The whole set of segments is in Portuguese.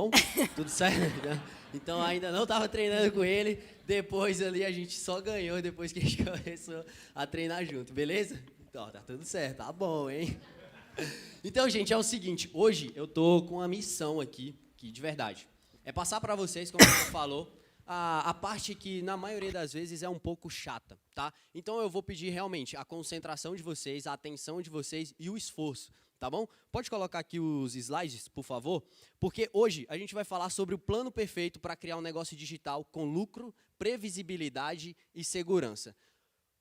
Bom, tudo certo? Então ainda não estava treinando com ele. Depois ali a gente só ganhou depois que a gente começou a treinar junto, beleza? Então, tá tudo certo, tá bom, hein? Então, gente, é o seguinte, hoje eu tô com uma missão aqui, que de verdade, é passar para vocês, como você falou, a parte que na maioria das vezes é um pouco chata, tá? Então eu vou pedir realmente a concentração de vocês, a atenção de vocês e o esforço, tá bom? Pode colocar aqui os slides, por favor? Porque hoje a gente vai falar sobre o plano perfeito para criar um negócio digital com lucro, previsibilidade e segurança.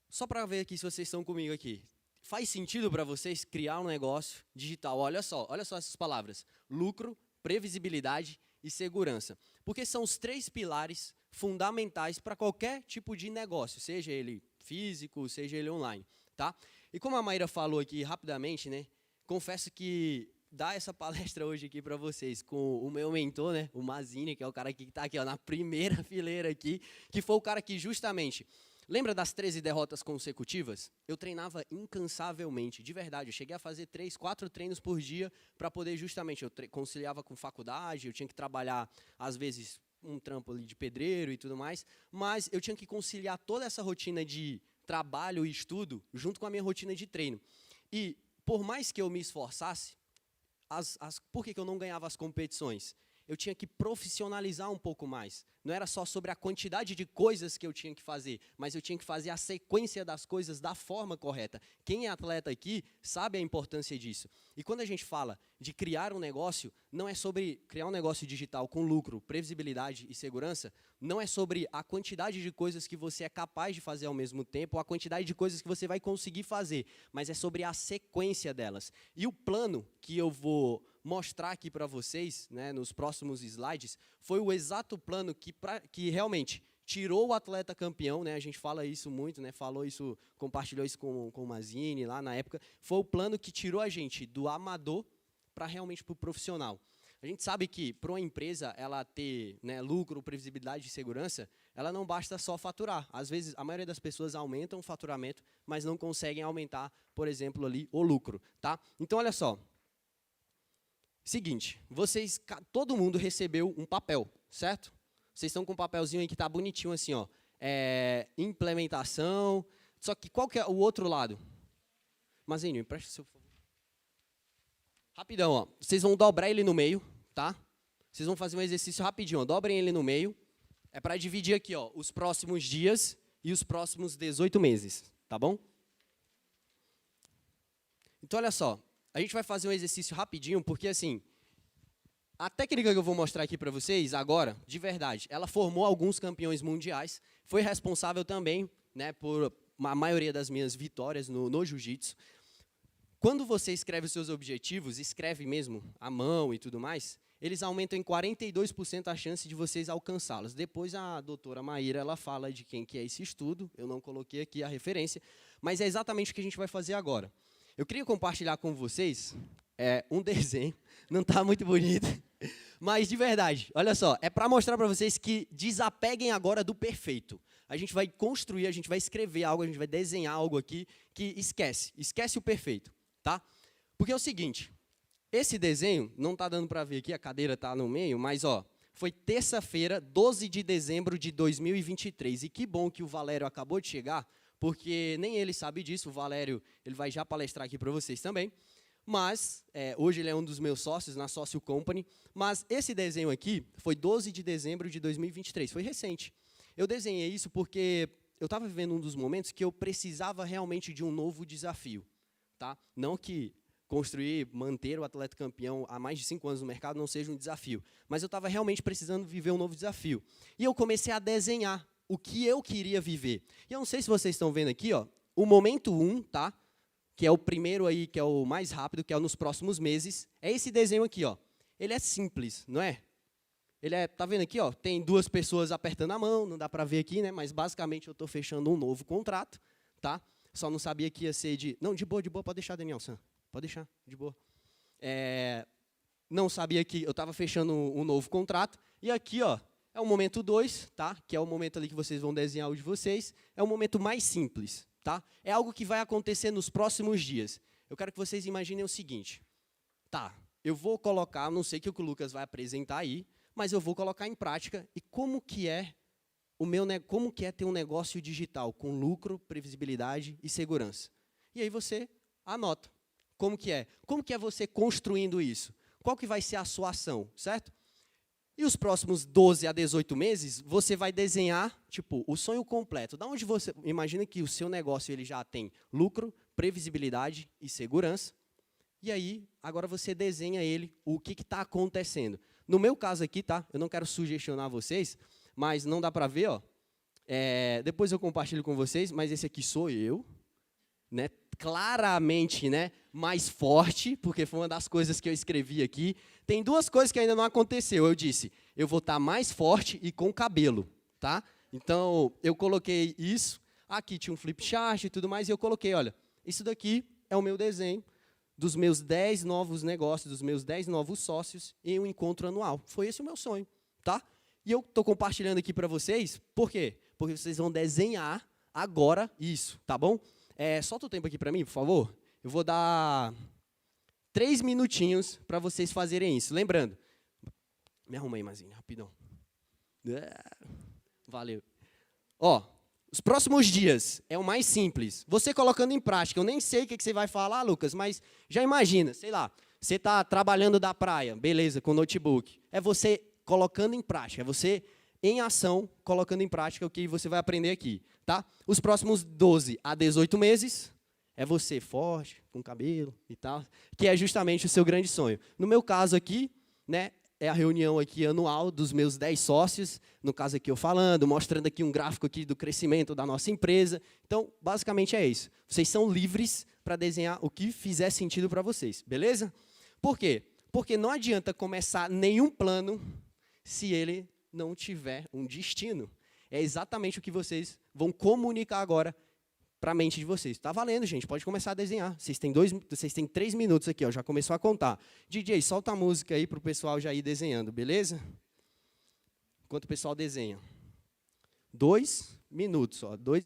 Só para ver aqui se vocês estão comigo aqui. Faz sentido para vocês criar um negócio digital? Olha só essas palavras: lucro, previsibilidade e segurança. Porque são os três pilares fundamentais para qualquer tipo de negócio, seja ele físico, seja ele online, tá? E como a Maíra falou aqui rapidamente, né? Confesso que dar essa palestra hoje aqui para vocês com o meu mentor, né, o Mazini, que é o cara que está aqui ó, na primeira fileira aqui, que foi o cara que justamente... Lembra das 13 derrotas consecutivas? Eu treinava incansavelmente, de verdade. Eu cheguei a fazer 3, 4 treinos por dia para poder justamente... Eu conciliava com faculdade, eu tinha que trabalhar, às vezes, um trampo ali de pedreiro e tudo mais, mas eu tinha que conciliar toda essa rotina de trabalho e estudo junto com a minha rotina de treino. E, por mais que eu me esforçasse, por que eu não ganhava as competições? Eu tinha que profissionalizar um pouco mais. Não era só sobre a quantidade de coisas que eu tinha que fazer, mas eu tinha que fazer a sequência das coisas da forma correta. Quem é atleta aqui sabe a importância disso. E quando a gente fala de criar um negócio, não é sobre criar um negócio digital com lucro, previsibilidade e segurança, não é sobre a quantidade de coisas que você é capaz de fazer ao mesmo tempo, ou a quantidade de coisas que você vai conseguir fazer, mas é sobre a sequência delas. E o plano que eu vou mostrar aqui para vocês, né, nos próximos slides, foi o exato plano que realmente tirou o atleta campeão, né, a gente fala isso muito, né, falou isso, compartilhou isso com o Mazini lá na época, foi o plano que tirou a gente do amador para realmente para o profissional. A gente sabe que para uma empresa ela ter, né, lucro, previsibilidade e segurança, ela não basta só faturar. Às vezes, a maioria das pessoas aumentam o faturamento, mas não conseguem aumentar, por exemplo, ali o lucro, tá? Então, olha só. Seguinte, todo mundo recebeu um papel, certo? Vocês estão com um papelzinho aí que está bonitinho assim, ó. Implementação. Só que qual que é o outro lado? Mazinho, empresta o seu favor. Rapidão, ó. Vocês vão dobrar ele no meio, tá? Vocês vão fazer um exercício rapidinho, ó. Dobrem ele no meio. É para dividir aqui, ó, os próximos dias e os próximos 18 meses, tá bom? Então, olha só. A gente vai fazer um exercício rapidinho, porque assim, a técnica que eu vou mostrar aqui para vocês agora, de verdade, ela formou alguns campeões mundiais, foi responsável também, né, por a maioria das minhas vitórias no jiu-jitsu. Quando você escreve os seus objetivos, escreve mesmo à mão e tudo mais, eles aumentam em 42% a chance de vocês alcançá-los. Depois a doutora Maíra, ela fala de quem que é esse estudo, eu não coloquei aqui a referência, mas é exatamente o que a gente vai fazer agora. Eu queria compartilhar com vocês um desenho, não está muito bonito, mas de verdade, olha só, é para mostrar para vocês que desapeguem agora do perfeito. A gente vai construir, a gente vai escrever algo, a gente vai desenhar algo aqui que esquece o perfeito, tá? Porque é o seguinte, esse desenho, não está dando para ver aqui, a cadeira está no meio, mas ó, foi terça-feira, 12 de dezembro de 2023, e que bom que o Valério acabou de chegar, porque nem ele sabe disso, o Valério ele vai já palestrar aqui para vocês também, mas hoje ele é um dos meus sócios na Sócio Company, mas esse desenho aqui foi 12 de dezembro de 2023, foi recente. Eu desenhei isso porque eu estava vivendo um dos momentos que eu precisava realmente de um novo desafio, tá? Não que manter o atleta campeão há mais de 5 anos no mercado não seja um desafio, mas eu estava realmente precisando viver um novo desafio. E eu comecei a desenhar o que eu queria viver. E eu não sei se vocês estão vendo aqui, ó, o momento 1, tá? Que é o primeiro aí, que é o mais rápido, que é nos próximos meses, é esse desenho aqui, ó. Ele é simples, não é? Tá vendo aqui, ó? Tem 2 pessoas apertando a mão, não dá para ver aqui, né? Mas basicamente eu estou fechando um novo contrato, tá? Só não sabia que ia ser Não, de boa, pode deixar, Danielson. Pode deixar, de boa. Não sabia que eu estava fechando um novo contrato. E aqui, ó, é o momento 2, tá? Que é o momento ali que vocês vão desenhar o de vocês. É o momento mais simples, tá? É algo que vai acontecer nos próximos dias. Eu quero que vocês imaginem o seguinte. Tá, eu vou colocar, não sei o que o Lucas vai apresentar aí, mas eu vou colocar em prática e como que é como que é ter um negócio digital com lucro, previsibilidade e segurança. E aí você anota. Como que é? Como que é você construindo isso? Qual que vai ser a sua ação, certo? E os próximos 12 a 18 meses, você vai desenhar, tipo, o sonho completo. Da onde você imagina que o seu negócio ele já tem lucro, previsibilidade e segurança. E aí, agora você desenha ele, o que está acontecendo. No meu caso aqui, tá? Eu não quero sugestionar vocês, mas não dá para ver, ó. Depois eu compartilho com vocês, mas esse aqui sou eu, né? Claramente, né, mais forte, porque foi uma das coisas que eu escrevi aqui. Tem duas coisas que ainda não aconteceu. Eu disse, eu vou estar mais forte e com cabelo, tá? Então, eu coloquei isso. Aqui tinha um flip chart e tudo mais, e eu coloquei, olha, isso daqui é o meu desenho dos meus 10 novos negócios, dos meus 10 novos sócios em um encontro anual. Foi esse o meu sonho, tá? E eu estou compartilhando aqui para vocês, por quê? Porque vocês vão desenhar agora isso, tá bom? Solta o tempo aqui para mim, por favor. Eu vou dar 3 minutinhos para vocês fazerem isso. Lembrando, me arruma aí, Mazinho, rapidão. Valeu. Ó, os próximos dias é o mais simples. Você colocando em prática, eu nem sei o que você vai falar, Lucas, mas já imagina, sei lá, você está trabalhando da praia, beleza, com notebook. É você colocando em prática, é você em ação, colocando em prática o que você vai aprender aqui, tá? Os próximos 12 a 18 meses é você forte, com cabelo e tal, que é justamente o seu grande sonho. No meu caso aqui, né, é a reunião aqui anual dos meus 10 sócios, no caso aqui eu falando, mostrando aqui um gráfico aqui do crescimento da nossa empresa. Então, basicamente é isso. Vocês são livres para desenhar o que fizer sentido para vocês, beleza? Por quê? Porque não adianta começar nenhum plano se ele não tiver um destino. É exatamente o que vocês vão comunicar agora para a mente de vocês. Está valendo, gente, pode começar a desenhar. Vocês têm 3 minutos aqui, ó, já começou a contar. DJ, solta a música aí para o pessoal já ir desenhando, beleza? Enquanto o pessoal desenha. 2 minutos, ó, 2.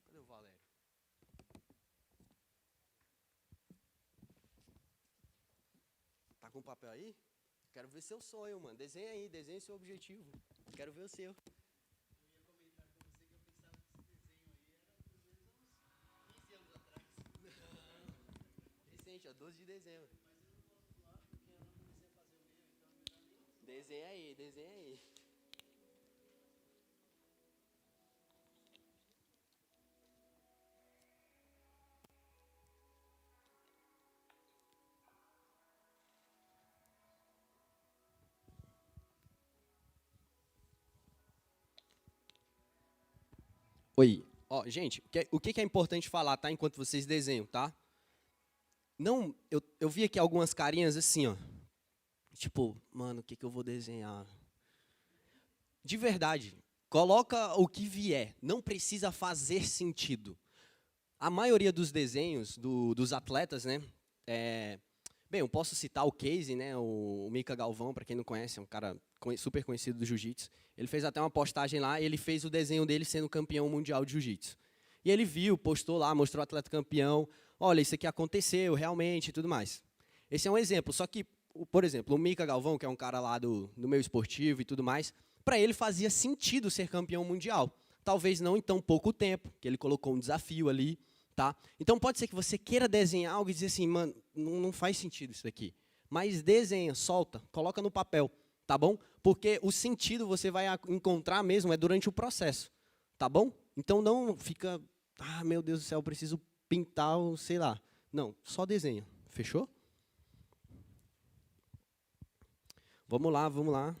Cadê o Valério? Tá com papel aí? Quero ver seu sonho, mano. Desenha aí, desenha seu objetivo. Quero ver o seu. Recente, ó, 12 de dezembro. Desenha aí, desenha aí. Oi. Ó, gente, o que é importante falar, tá? Enquanto vocês desenham, tá? Não, eu vi aqui algumas carinhas assim, ó. Tipo, mano, o que eu vou desenhar? De verdade, coloca o que vier. Não precisa fazer sentido. A maioria dos desenhos dos atletas, né? Bem, eu posso citar o Casey, né? O Mika Galvão, para quem não conhece, é um cara super conhecido do jiu-jitsu. Ele fez até uma postagem lá, e ele fez o desenho dele sendo campeão mundial de jiu-jitsu. E ele viu, postou lá, mostrou o atleta campeão. Olha, isso aqui aconteceu realmente e tudo mais. Esse é um exemplo. Só que, por exemplo, o Mika Galvão, que é um cara lá do meio esportivo e tudo mais, para ele fazia sentido ser campeão mundial. Talvez não em tão pouco tempo, que ele colocou um desafio ali. Tá? Então, pode ser que você queira desenhar algo e dizer assim, mano, não faz sentido isso daqui. Mas desenha, solta, coloca no papel, tá bom? Porque o sentido você vai encontrar mesmo é durante o processo, tá bom? Então, não fica, meu Deus do céu, eu preciso pintar, sei lá. Não, só desenha, fechou? Vamos lá, vamos lá.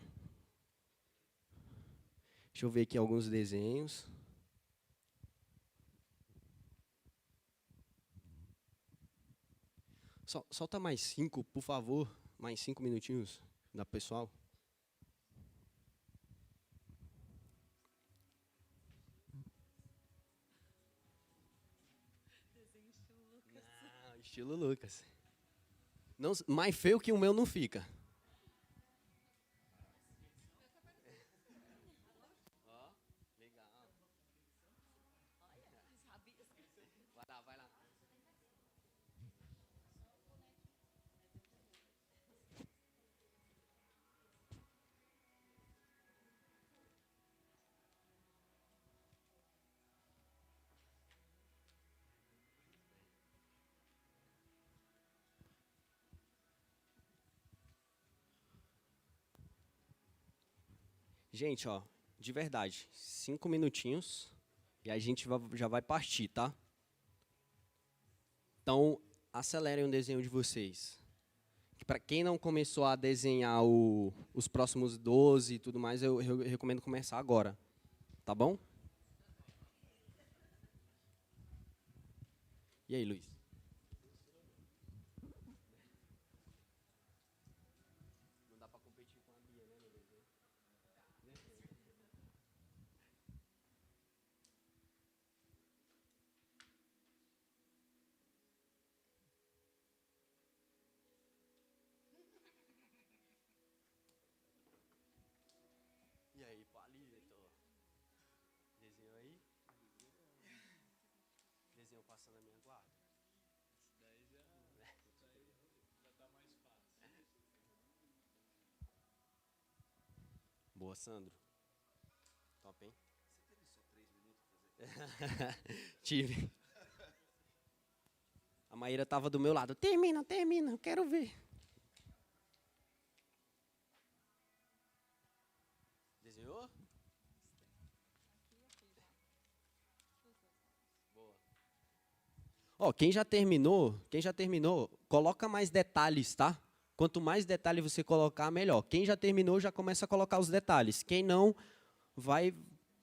Deixa eu ver aqui alguns desenhos. Solta mais 5, por favor. Mais 5 minutinhos da pessoal. Desenho estilo Lucas. Ah, estilo Lucas. Não, mais feio que o meu não fica. Gente, ó, de verdade, 5 minutinhos e a gente já vai partir, tá? Então, acelerem o desenho de vocês. Para quem não começou a desenhar os próximos 12 e tudo mais, eu recomendo começar agora, tá bom? E aí, Luiz? Não dá para competir com a Bia, né, meu desenho? E aí, Palito? Desenho aí? Desenho passando a minha guarda. Boa, Sandro. Top, hein? Você teve só 3 minutos pra fazer? Tive. A Maíra tava do meu lado. Termina, termina, eu quero ver. Desenhou? Boa. Ó, quem já terminou, coloca mais detalhes, tá? Quanto mais detalhe você colocar, melhor. Quem já terminou, já começa a colocar os detalhes. Quem não, vai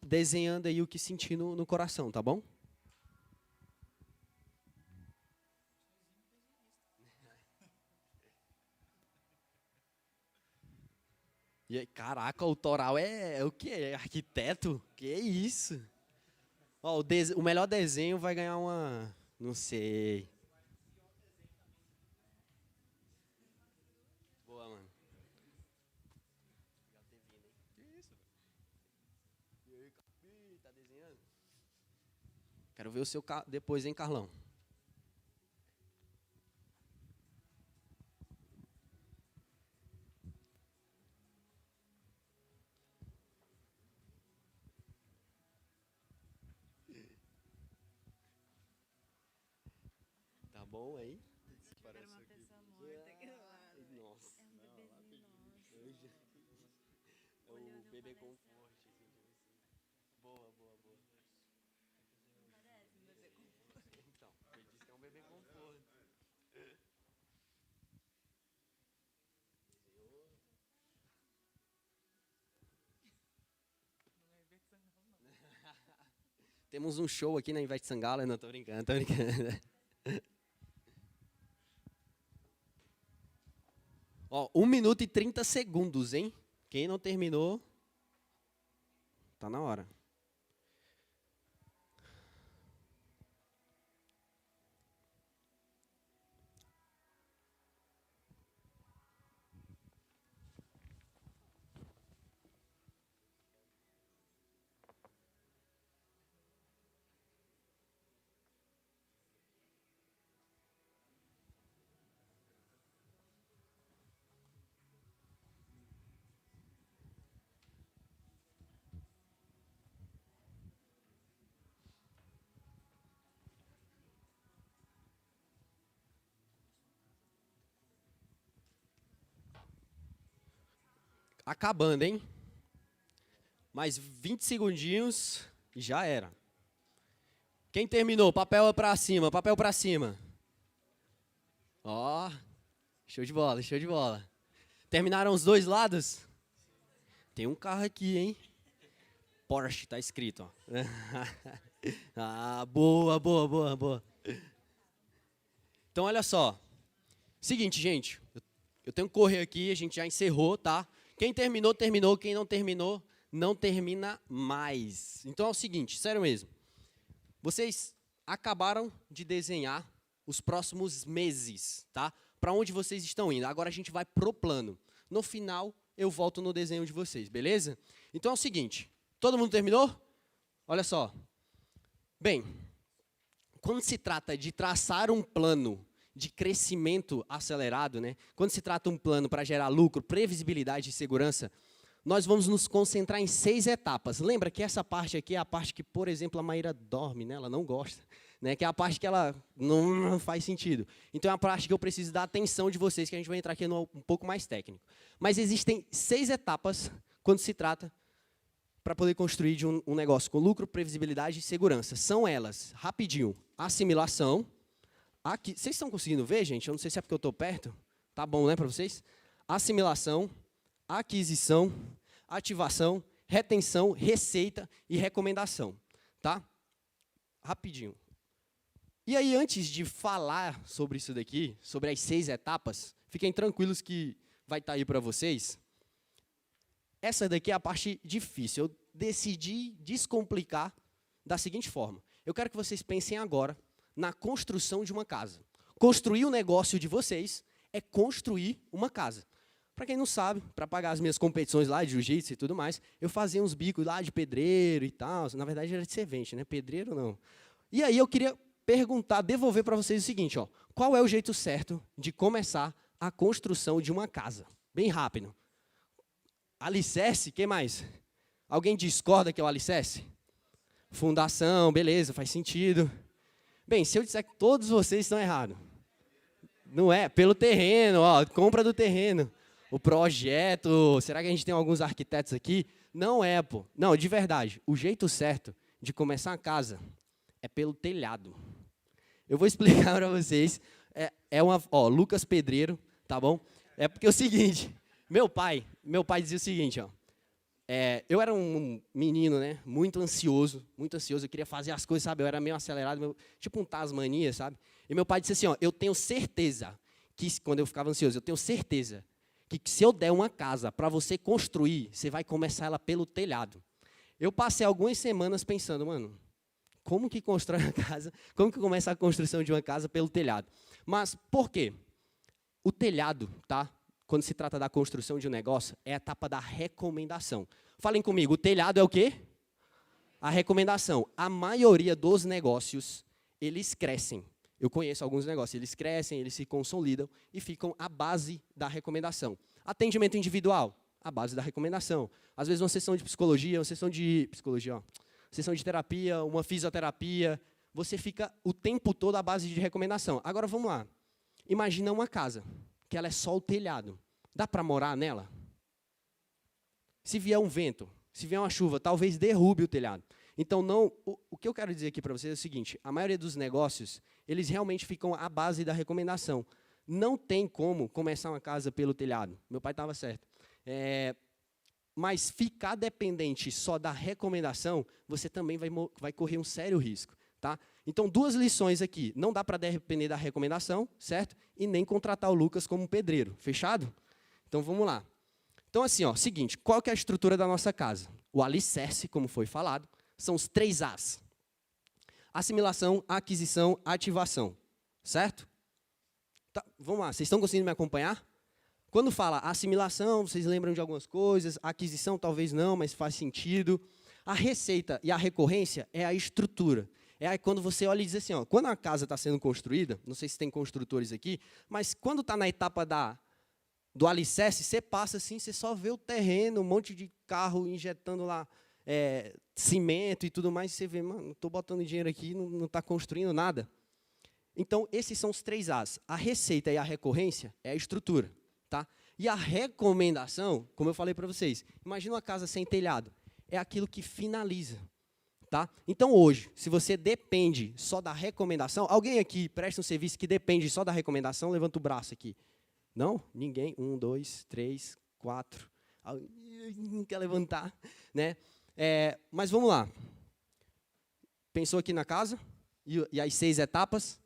desenhando aí o que sentir no coração, tá bom? E aí, caraca, o Toral é o quê? É arquiteto? Que isso? Ó, o melhor desenho vai ganhar uma... Não sei. Boa, mano. Legal ter vindo, hein? Que isso, velho? E aí, tá desenhando? Quero ver o seu depois, hein, Carlão? Tá bom aí? Era uma pessoa morta aqui do lado. Nossa. É um bebezinho nosso. É o bebê conforte, assim, tipo assim. Boa, boa, boa. Não parece um bebê conforto. Então, ele disse que é um bebê conforto. Não é Ivete Sangalo, não. Temos um show aqui na Ivete Sangalo. Não, tô brincando, tô brincando. Ó, 1 minuto e 30 segundos, hein? Quem não terminou, tá na hora. Acabando, hein? Mais 20 segundinhos e já era. Quem terminou? Papel pra cima, papel pra cima. Ó, show de bola, show de bola. Terminaram os dois lados? Tem um carro aqui, hein? Porsche, tá escrito, ó. Ah, boa, boa, boa, boa. Então, olha só. Seguinte, gente. Eu tenho que correr aqui, a gente já encerrou, tá? Quem terminou, terminou. Quem não terminou, não termina mais. Então é o seguinte, sério mesmo. Vocês acabaram de desenhar os próximos meses, tá? Para onde vocês estão indo. Agora a gente vai pro plano. No final, eu volto no desenho de vocês, beleza? Então é o seguinte, todo mundo terminou? Olha só. Bem, quando se trata de traçar um plano de crescimento acelerado, né? Quando se trata de um plano para gerar lucro, previsibilidade e segurança, nós vamos nos concentrar em 6 etapas. Lembra que essa parte aqui é a parte que, por exemplo, a Maíra dorme, né? Ela não gosta, né? Que é a parte que ela não faz sentido. Então é a parte que eu preciso da atenção de vocês, que a gente vai entrar aqui no um pouco mais técnico. Mas existem 6 etapas quando se trata para poder construir de um negócio com lucro, previsibilidade e segurança. São elas, rapidinho, assimilação. Aqui, vocês estão conseguindo ver, gente? Eu não sei se é porque eu estou perto. Tá bom, né, para vocês? Assimilação, aquisição, ativação, retenção, receita e recomendação. Tá? Rapidinho. E aí, antes de falar sobre isso daqui, sobre as 6 etapas, fiquem tranquilos que vai estar aí para vocês. Essa daqui é a parte difícil. Eu decidi descomplicar da seguinte forma. Eu quero que vocês pensem agora na construção de uma casa. Construir o negócio de vocês é construir uma casa. Para quem não sabe, para pagar as minhas competições lá de jiu-jitsu e tudo mais, eu fazia uns bicos lá de pedreiro e tal. Na verdade, era de servente, né? Pedreiro, não. E aí eu queria perguntar, devolver para vocês o seguinte, ó. Qual é o jeito certo de começar a construção de uma casa? Bem rápido. Alicerce, quem mais? Alguém discorda que é o alicerce? Fundação, beleza, faz sentido. Bem, se eu disser que todos vocês estão errados. Não é, pelo terreno, ó, compra do terreno. O projeto, será que a gente tem alguns arquitetos aqui? Não é, pô. Não, de verdade, o jeito certo de começar uma casa é pelo telhado. Eu vou explicar para vocês. Lucas Pedreiro, tá bom? É porque é o seguinte, meu pai dizia o seguinte, ó. Eu era um menino, né, muito ansioso, eu queria fazer as coisas, sabe, eu era meio acelerado, tipo um Tasmania, sabe, e meu pai disse assim, ó, eu tenho certeza, que quando eu ficava ansioso, eu tenho certeza, que se eu der uma casa para você construir, você vai começar ela pelo telhado. Eu passei algumas semanas pensando, mano, como que constrói uma casa, como que começa a construção de uma casa pelo telhado? Mas, por quê? O telhado, tá? Quando se trata da construção de um negócio, é a etapa da recomendação. Falem comigo, o telhado é o quê? A recomendação. A maioria dos negócios, eles crescem. Eu conheço alguns negócios, eles crescem, eles se consolidam e ficam à base da recomendação. Atendimento individual, à base da recomendação. Às vezes uma sessão de psicologia, sessão de terapia, uma fisioterapia, você fica o tempo todo à base de recomendação. Agora vamos lá. Imagina uma casa, que ela é só o telhado. Dá para morar nela? Se vier um vento, se vier uma chuva, talvez derrube o telhado. Então, o que eu quero dizer aqui para vocês é o seguinte, a maioria dos negócios, eles realmente ficam à base da recomendação. Não tem como começar uma casa pelo telhado. Meu pai estava certo. Mas ficar dependente só da recomendação, você também vai correr um sério risco. Tá? Então, 2 lições aqui. Não dá para depender da recomendação, certo? E nem contratar o Lucas como pedreiro. Fechado? Então, vamos lá. Então, assim, ó, seguinte, qual que é a estrutura da nossa casa? O alicerce, como foi falado, são os 3 As. Assimilação, aquisição, ativação. Certo? Tá, vamos lá, vocês estão conseguindo me acompanhar? Quando fala assimilação, vocês lembram de algumas coisas, aquisição talvez não, mas faz sentido. A receita e a recorrência é a estrutura. É aí quando você olha e diz assim, ó, quando a casa está sendo construída, não sei se tem construtores aqui, mas quando está na etapa do alicerce, você passa assim, você só vê o terreno, um monte de carro injetando lá cimento e tudo mais, e você vê, mano, estou botando dinheiro aqui, não está construindo nada. Então, esses são os 3 As. A receita e a recorrência é a estrutura. Tá? E a recomendação, como eu falei para vocês, imagina uma casa sem telhado, é aquilo que finaliza. Tá? Então, hoje, se você depende só da recomendação, alguém aqui presta um serviço que depende só da recomendação, levanta o braço aqui. Não? Ninguém? 1, 2, 3, 4. Não quer levantar. Né? Mas vamos lá. Pensou aqui na casa? E as 6 etapas?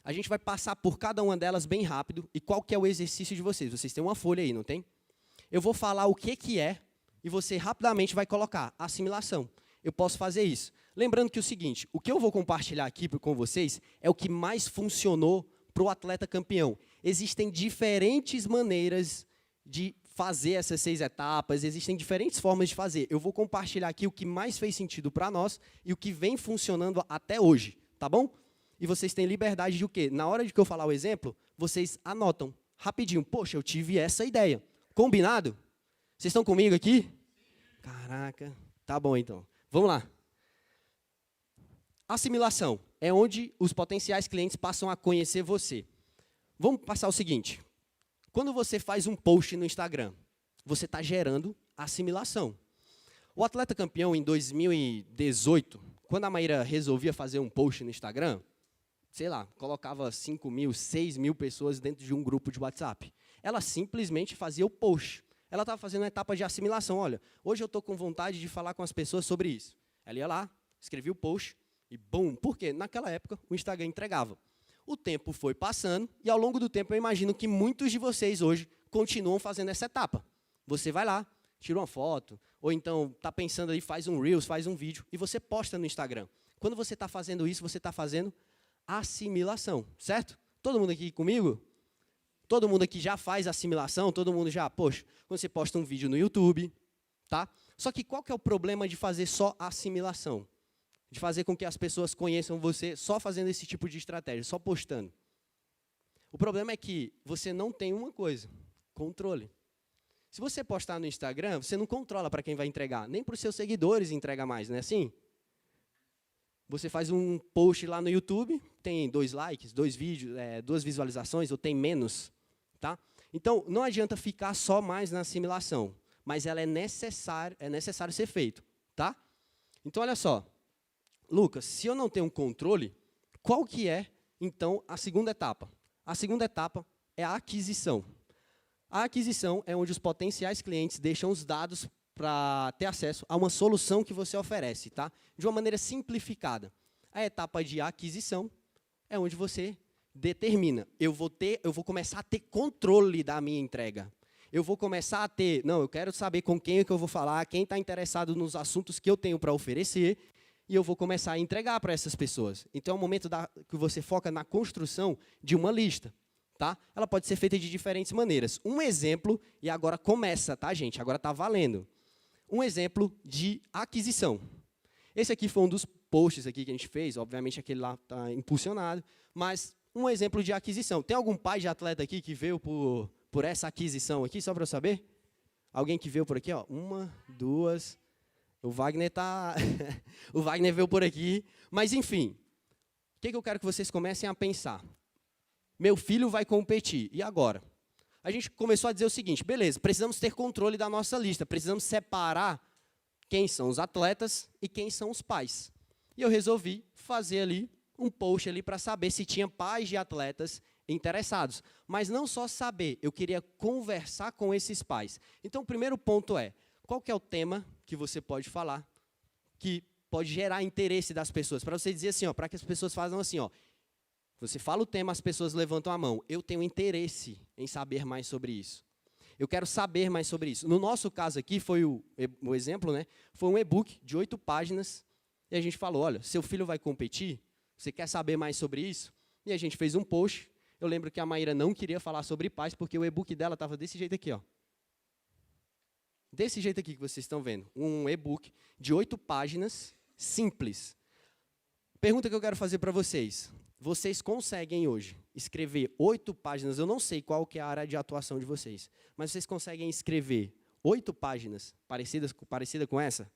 A gente vai passar por cada uma delas bem rápido. E qual que é o exercício de vocês? Vocês têm uma folha aí, não tem? Eu vou falar o que é e você rapidamente vai colocar assimilação. Eu posso fazer isso. Lembrando que o seguinte, o que eu vou compartilhar aqui com vocês é o que mais funcionou para o atleta campeão. Existem diferentes maneiras de fazer essas 6 etapas, existem diferentes formas de fazer. Eu vou compartilhar aqui o que mais fez sentido para nós e o que vem funcionando até hoje, tá bom? E vocês têm liberdade de o quê? Na hora de que eu falar o exemplo, vocês anotam rapidinho. Poxa, eu tive essa ideia. Combinado? Vocês estão comigo aqui? Caraca, tá bom então. Vamos lá. Assimilação é onde os potenciais clientes passam a conhecer você. Vamos passar o seguinte. Quando você faz um post no Instagram, você está gerando assimilação. O Atleta Campeão, em 2018, quando a Maíra resolvia fazer um post no Instagram, sei lá, colocava 5.000, 6.000 pessoas dentro de um grupo de WhatsApp. Ela simplesmente fazia o post. Ela estava fazendo uma etapa de assimilação. Olha, hoje eu estou com vontade de falar com as pessoas sobre isso. Ela ia lá, escrevia o post e bum. Por quê? Naquela época, o Instagram entregava. O tempo foi passando e, ao longo do tempo, eu imagino que muitos de vocês hoje continuam fazendo essa etapa. Você vai lá, tira uma foto, ou então está pensando ali, faz um Reels, faz um vídeo, e você posta no Instagram. Quando você está fazendo isso, você está fazendo assimilação, certo? Todo mundo aqui comigo? Todo mundo aqui já faz assimilação? Todo mundo já, poxa, quando você posta um vídeo no YouTube, tá? Só que qual que é o problema de fazer só assimilação? De fazer com que as pessoas conheçam você só fazendo esse tipo de estratégia, só postando. O problema é que você não tem uma coisa, controle. Se você postar no Instagram, você não controla para quem vai entregar, nem para os seus seguidores entrega mais, não é assim? Você faz um post lá no YouTube, tem 2 likes, 2 vídeos, 2 visualizações, ou tem menos, tá? Então, não adianta ficar só mais na assimilação, mas ela é necessário ser feito, tá? Então, olha só, Lucas, se eu não tenho um controle, qual que é, então, a segunda etapa? A segunda etapa é a aquisição. A aquisição é onde os potenciais clientes deixam os dados para ter acesso a uma solução que você oferece, tá? De uma maneira simplificada. A etapa de aquisição é onde você determina, eu vou começar a ter controle da minha entrega. Eu vou começar a ter, não, eu quero saber com quem é que eu vou falar, quem está interessado nos assuntos que eu tenho para oferecer, e eu vou começar a entregar para essas pessoas. Então, é o momento que você foca na construção de uma lista. Tá? Ela pode ser feita de diferentes maneiras. Um exemplo, e agora começa, tá, gente? Agora está valendo. Um exemplo de aquisição. Esse aqui foi um dos posts aqui que a gente fez, obviamente aquele lá está impulsionado, mas um exemplo de aquisição. Tem algum pai de atleta aqui que veio por essa aquisição aqui, só para eu saber? Alguém que veio por aqui? Ó? 1, 2... O Wagner tá... o Wagner veio por aqui. Mas, enfim, o que eu quero que vocês comecem a pensar? Meu filho vai competir, e agora? A gente começou a dizer o seguinte, beleza, precisamos ter controle da nossa lista, precisamos separar quem são os atletas e quem são os pais. E eu resolvi fazer ali um post ali para saber se tinha pais de atletas interessados. Mas não só saber, eu queria conversar com esses pais. Então, o primeiro ponto é, qual que é o tema que você pode falar, que pode gerar interesse das pessoas? Para você dizer assim, ó, para que as pessoas façam assim, ó, você fala o tema, as pessoas levantam a mão. Eu tenho interesse em saber mais sobre isso. Eu quero saber mais sobre isso. No nosso caso aqui, foi o exemplo, né? Foi um e-book de 8 páginas. E a gente falou, olha, seu filho vai competir? Você quer saber mais sobre isso? E a gente fez um post. Eu lembro que a Maíra não queria falar sobre paz, porque o e-book dela estava desse jeito aqui, ó. Desse jeito aqui que vocês estão vendo. Um e-book de 8 páginas, simples. Pergunta que eu quero fazer para vocês. Vocês conseguem hoje escrever 8 páginas, eu não sei qual que é a área de atuação de vocês, mas vocês conseguem escrever 8 páginas parecida com essa?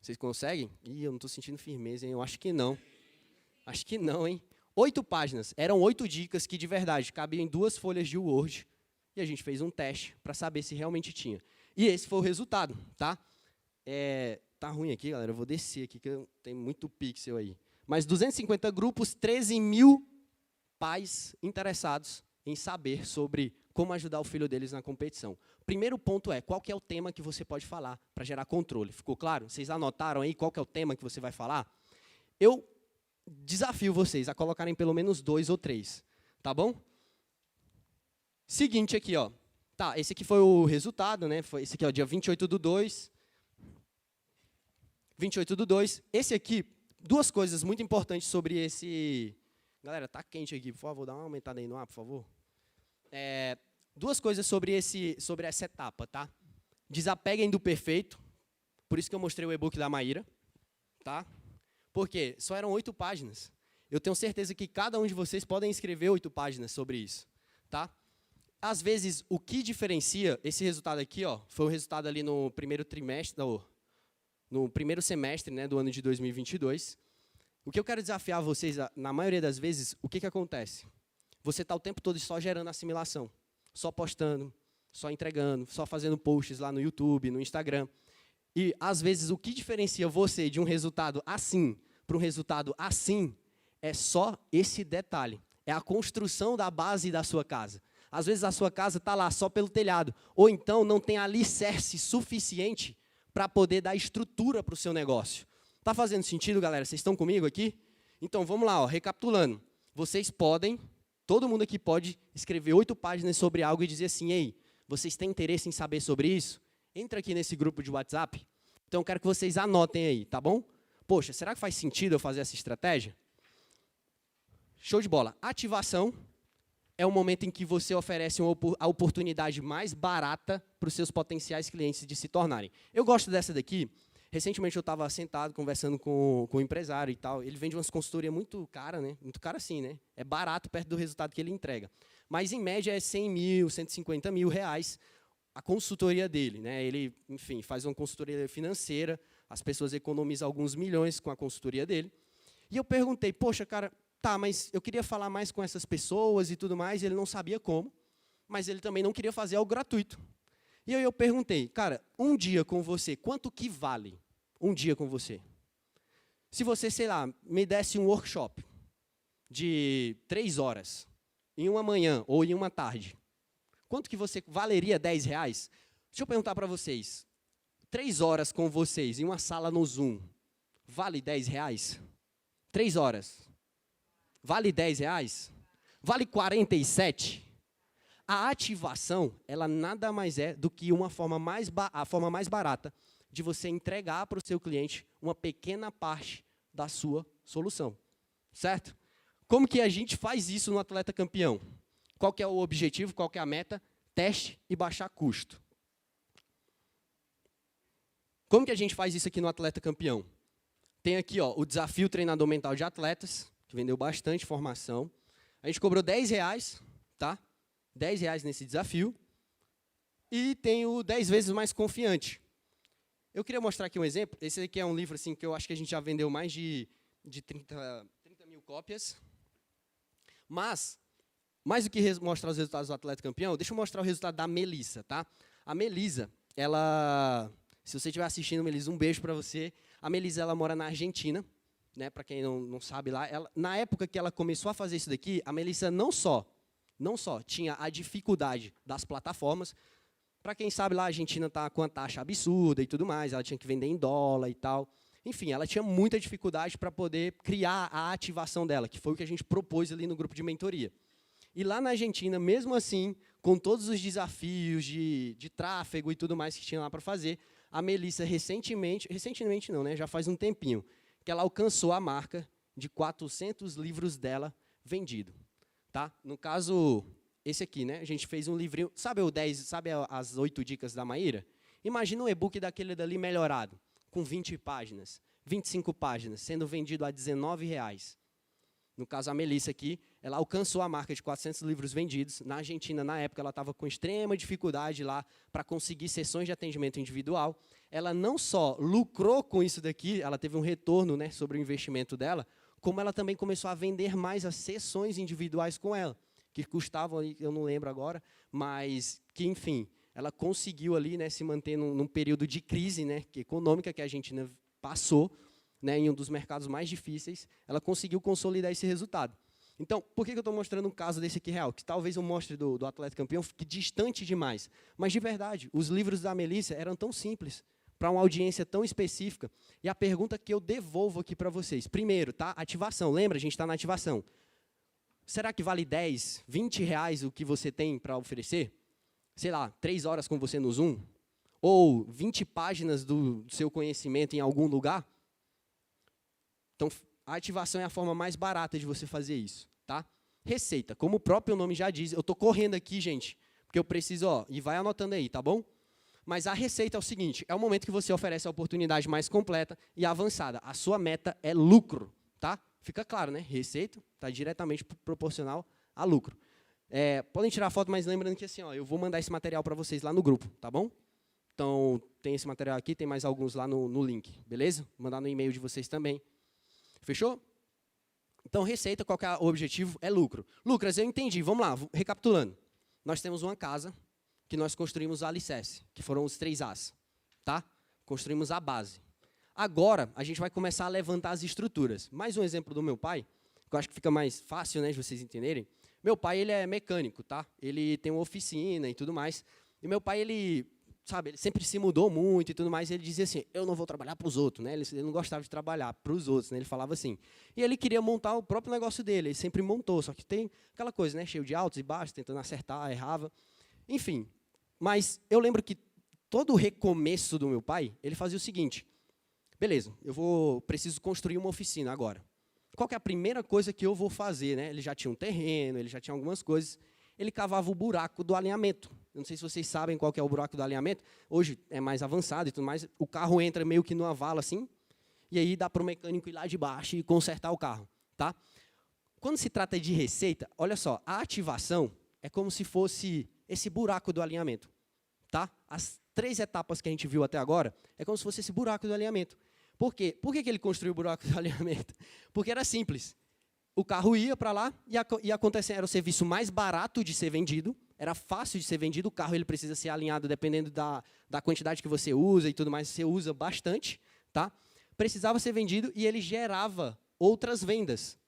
Vocês conseguem? Ih, eu não estou sentindo firmeza, hein? Eu acho que não. Acho que não, hein? 8 páginas. Eram 8 dicas que, de verdade, cabiam em 2 folhas de Word. E a gente fez um teste para saber se realmente tinha. E esse foi o resultado, tá? Tá ruim aqui, galera. Eu vou descer aqui, que tem muito pixel aí. Mas 250 grupos, 13.000 pais interessados em saber sobre como ajudar o filho deles na competição. Primeiro ponto é, qual que é o tema que você pode falar para gerar controle? Ficou claro? Vocês anotaram aí qual que é o tema que você vai falar? Eu desafio vocês a colocarem pelo menos 2 ou 3, tá bom? Seguinte aqui, ó. Tá, esse aqui foi o resultado, né? Esse aqui é o dia 28/2. 28/2. Esse aqui... 2 coisas muito importantes sobre esse... Galera, tá quente aqui, por favor, dá uma aumentada aí no ar, por favor. 2 coisas sobre essa etapa, tá? Desapeguem do perfeito, por isso que eu mostrei o e-book da Maíra, tá? Porque só eram 8 páginas. Eu tenho certeza que cada um de vocês podem escrever 8 páginas sobre isso, tá? Às vezes, o que diferencia esse resultado aqui, ó, foi o resultado ali no primeiro trimestre, no primeiro semestre, né, do ano de 2022. O que eu quero desafiar vocês, na maioria das vezes, o que acontece? Você está o tempo todo só gerando assimilação, só postando, só entregando, só fazendo posts lá no YouTube, no Instagram. E, às vezes, o que diferencia você de um resultado assim para um resultado assim é só esse detalhe. É a construção da base da sua casa. Às vezes, a sua casa está lá só pelo telhado, ou então não tem alicerce suficiente para poder dar estrutura para o seu negócio. Está fazendo sentido, galera? Vocês estão comigo aqui? Então, vamos lá, ó, recapitulando. Vocês podem, todo mundo aqui pode escrever 8 páginas sobre algo e dizer assim, ei, vocês têm interesse em saber sobre isso? Entra aqui nesse grupo de WhatsApp. Então, eu quero que vocês anotem aí, tá bom? Poxa, será que faz sentido eu fazer essa estratégia? Show de bola. Ativação é o momento em que você oferece a oportunidade mais barata para os seus potenciais clientes de se tornarem. Eu gosto dessa daqui. Recentemente eu estava sentado conversando com um empresário e tal. Ele vende umas consultorias muito cara, né? Muito cara sim, né? É barato perto do resultado que ele entrega. Mas, em média, é 100 mil, 150 mil reais a consultoria dele, né? Ele, enfim, faz uma consultoria financeira, as pessoas economizam alguns milhões com a consultoria dele. E eu perguntei, poxa, cara, tá, mas eu queria falar mais com essas pessoas e tudo mais, e ele não sabia como, mas ele também não queria fazer algo gratuito. E aí eu perguntei, cara, um dia com você, quanto que vale um dia com você? Se você, sei lá, me desse um workshop de 3 horas, em uma manhã ou em uma tarde, quanto que você valeria 10 reais? Deixa eu perguntar para vocês, 3 horas com vocês em uma sala no Zoom, vale 10 reais? 3 horas. Vale 10 reais? Vale 47? A ativação, ela nada mais é do que a forma mais barata de você entregar para o seu cliente uma pequena parte da sua solução. Certo? Como que a gente faz isso no Atleta Campeão? Qual que é o objetivo, qual que é a meta? Teste e baixar custo. Como que a gente faz isso aqui no Atleta Campeão? Tem aqui ó, o desafio treinador mental de atletas, que vendeu bastante formação. A gente cobrou 10 reais, tá? 10 reais nesse desafio. E tem o 10 vezes mais confiante. Eu queria mostrar aqui um exemplo. Esse aqui é um livro assim, que eu acho que a gente já vendeu mais de 30 mil cópias. Mas, mais do que mostrar os resultados do Atleta Campeão, deixa eu mostrar o resultado da Melissa, tá? A Melissa, ela... Se você estiver assistindo, Melissa, um beijo para você. A Melissa, ela mora na Argentina, né? Para quem não sabe lá. Na época que ela começou a fazer isso daqui, a Melissa não só tinha a dificuldade das plataformas. Para quem sabe lá, a Argentina está com uma taxa absurda e tudo mais. Ela tinha que vender em dólar e tal. Enfim, ela tinha muita dificuldade para poder criar a ativação dela, que foi o que a gente propôs ali no grupo de mentoria. E lá na Argentina, mesmo assim, com todos os desafios de tráfego e tudo mais que tinha lá para fazer, a Melissa recentemente não, né, já faz um tempinho, que ela alcançou a marca de 400 livros dela vendido. Tá? No caso, esse aqui, né, a gente fez um livrinho, sabe as 8 dicas da Maíra? Imagina um e-book daquele dali melhorado, com 20 páginas, 25 páginas, sendo vendido a R$19. No caso, a Melissa aqui, ela alcançou a marca de 400 livros vendidos. Na Argentina, na época, ela estava com extrema dificuldade lá para conseguir sessões de atendimento individual. Ela não só lucrou com isso daqui, ela teve um retorno, né, sobre o investimento dela, como ela também começou a vender mais as sessões individuais com ela, que custavam, eu não lembro agora, mas que, enfim, ela conseguiu ali, né, se manter num período de crise, né, econômica que a Argentina passou, né, em um dos mercados mais difíceis, ela conseguiu consolidar esse resultado. Então, por que eu estou mostrando um caso desse aqui real? Que talvez eu mostre do Atleta Campeão, fique distante demais. Mas, de verdade, os livros da Melissa eram tão simples, para uma audiência tão específica. E a pergunta que eu devolvo aqui para vocês. Primeiro, tá? Ativação. Lembra? A gente está na ativação. Será que vale 10, 20 reais o que você tem para oferecer? Sei lá, 3 horas com você no Zoom? Ou 20 páginas do seu conhecimento em algum lugar? Então, a ativação é a forma mais barata de você fazer isso, tá? Receita, como o próprio nome já diz, eu estou correndo aqui, gente, porque eu preciso, ó, e vai anotando aí, tá bom? Mas a receita é o seguinte, é o momento que você oferece a oportunidade mais completa e avançada. A sua meta é lucro, tá? Fica claro, né? Receita está diretamente proporcional a lucro. Podem tirar foto, mas lembrando que assim, ó, eu vou mandar esse material para vocês lá no grupo, tá bom? Então, tem esse material aqui, tem mais alguns lá no link, beleza? Vou mandar no e-mail de vocês também. Fechou? Então, receita, qual que é o objetivo? É lucro. Lucras, eu entendi. Vamos lá, recapitulando. Nós temos uma casa que nós construímos o alicerce, que foram os 3 As, tá? Construímos a base. Agora, a gente vai começar a levantar as estruturas. Mais um exemplo do meu pai, que eu acho que fica mais fácil, né, de vocês entenderem. Meu pai, ele é mecânico, tá? Ele tem uma oficina e tudo mais. E meu pai, ele sempre se mudou muito e tudo mais. E ele dizia assim, eu não vou trabalhar para os outros, né? Ele não gostava de trabalhar para os outros, né? Ele falava assim. E ele queria montar o próprio negócio dele. Ele sempre montou, só que tem aquela coisa, né? Cheio de altos e baixos, tentando acertar, errava. Enfim, mas eu lembro que todo o recomeço do meu pai, ele fazia o seguinte. Beleza, preciso construir uma oficina agora. Qual que é a primeira coisa que eu vou fazer, né? Ele já tinha um terreno, ele já tinha algumas coisas. Ele cavava o buraco do alinhamento. Eu não sei se vocês sabem qual que é o buraco do alinhamento. Hoje é mais avançado e tudo mais. O carro entra meio que numa vala assim, e aí dá para o mecânico ir lá de baixo e consertar o carro, tá? Quando se trata de receita, olha só, a ativação é como se fosse esse buraco do alinhamento, tá? As 3 etapas que a gente viu até agora é como se fosse esse buraco do alinhamento. Por quê? Por que ele construiu o buraco do alinhamento? Porque era simples. O carro ia para lá e acontecia, era o serviço mais barato de ser vendido, era fácil de ser vendido, o carro ele precisa ser alinhado dependendo da quantidade que você usa e tudo mais, você usa bastante, tá? Precisava ser vendido e ele gerava outras vendas.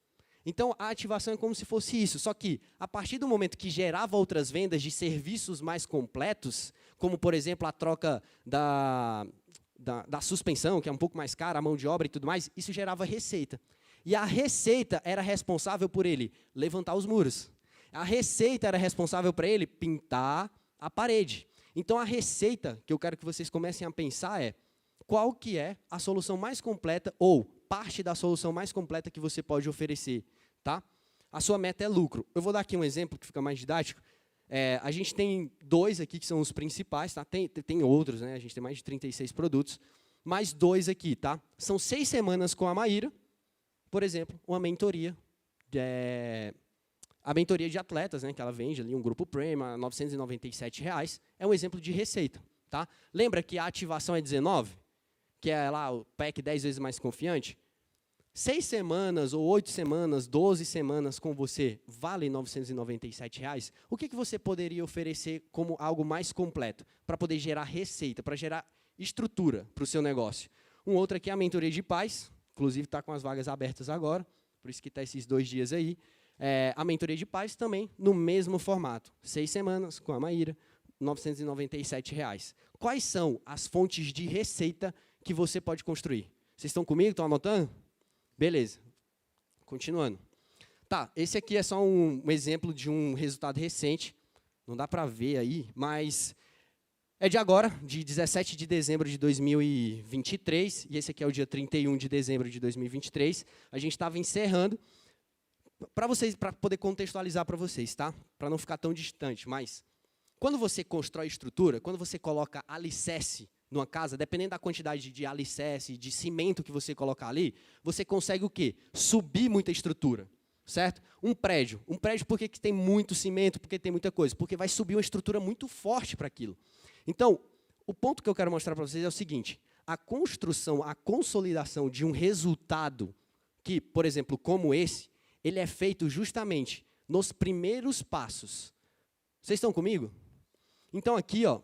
Então, a ativação é como se fosse isso, só que, a partir do momento que gerava outras vendas de serviços mais completos, como, por exemplo, a troca da suspensão, que é um pouco mais cara, a mão de obra e tudo mais, isso gerava receita. E a receita era responsável por ele levantar os muros. A receita era responsável para ele pintar a parede. Então, a receita que eu quero que vocês comecem a pensar é qual que é a solução mais completa ou parte da solução mais completa que você pode oferecer, tá? A sua meta é lucro. Eu vou dar aqui um exemplo que fica mais didático. A gente tem 2 aqui que são os principais, tá? Tem outros, né? A gente tem mais de 36 produtos, mais 2 aqui, tá? São 6 semanas com a Maíra, por exemplo, uma mentoria, a mentoria de atletas, né? Que ela vende ali, um grupo premium, a R$ 997, é um exemplo de receita, tá? Lembra que a ativação é 19? Que é lá o pack 10 vezes mais confiante? 6 semanas, ou 8 semanas, 12 semanas com você, vale R$ 997. O que você poderia oferecer como algo mais completo? Para poder gerar receita, para gerar estrutura para o seu negócio. Um outro aqui é a mentoria de paz, inclusive está com as vagas abertas agora, por isso que está esses 2 dias aí. A mentoria de paz também, no mesmo formato. 6 semanas com a Maíra, R$ 997. Quais são as fontes de receita que você pode construir? Vocês estão comigo? Estão anotando? Beleza. Continuando. Tá, esse aqui é só um exemplo de um resultado recente. Não dá para ver aí, mas é de agora, de 17 de dezembro de 2023, e esse aqui é o dia 31 de dezembro de 2023. A gente estava encerrando, para poder contextualizar para vocês, tá? Para não ficar tão distante, mas quando você constrói estrutura, quando você coloca alicerce numa casa, dependendo da quantidade de alicerce, de cimento que você colocar ali, você consegue o quê? Subir muita estrutura, certo? Um prédio por que tem muito cimento, porque tem muita coisa? Porque vai subir uma estrutura muito forte para aquilo. Então, o ponto que eu quero mostrar para vocês é o seguinte, a construção, a consolidação de um resultado que, por exemplo, como esse, ele é feito justamente nos primeiros passos. Vocês estão comigo? Então, aqui, ó,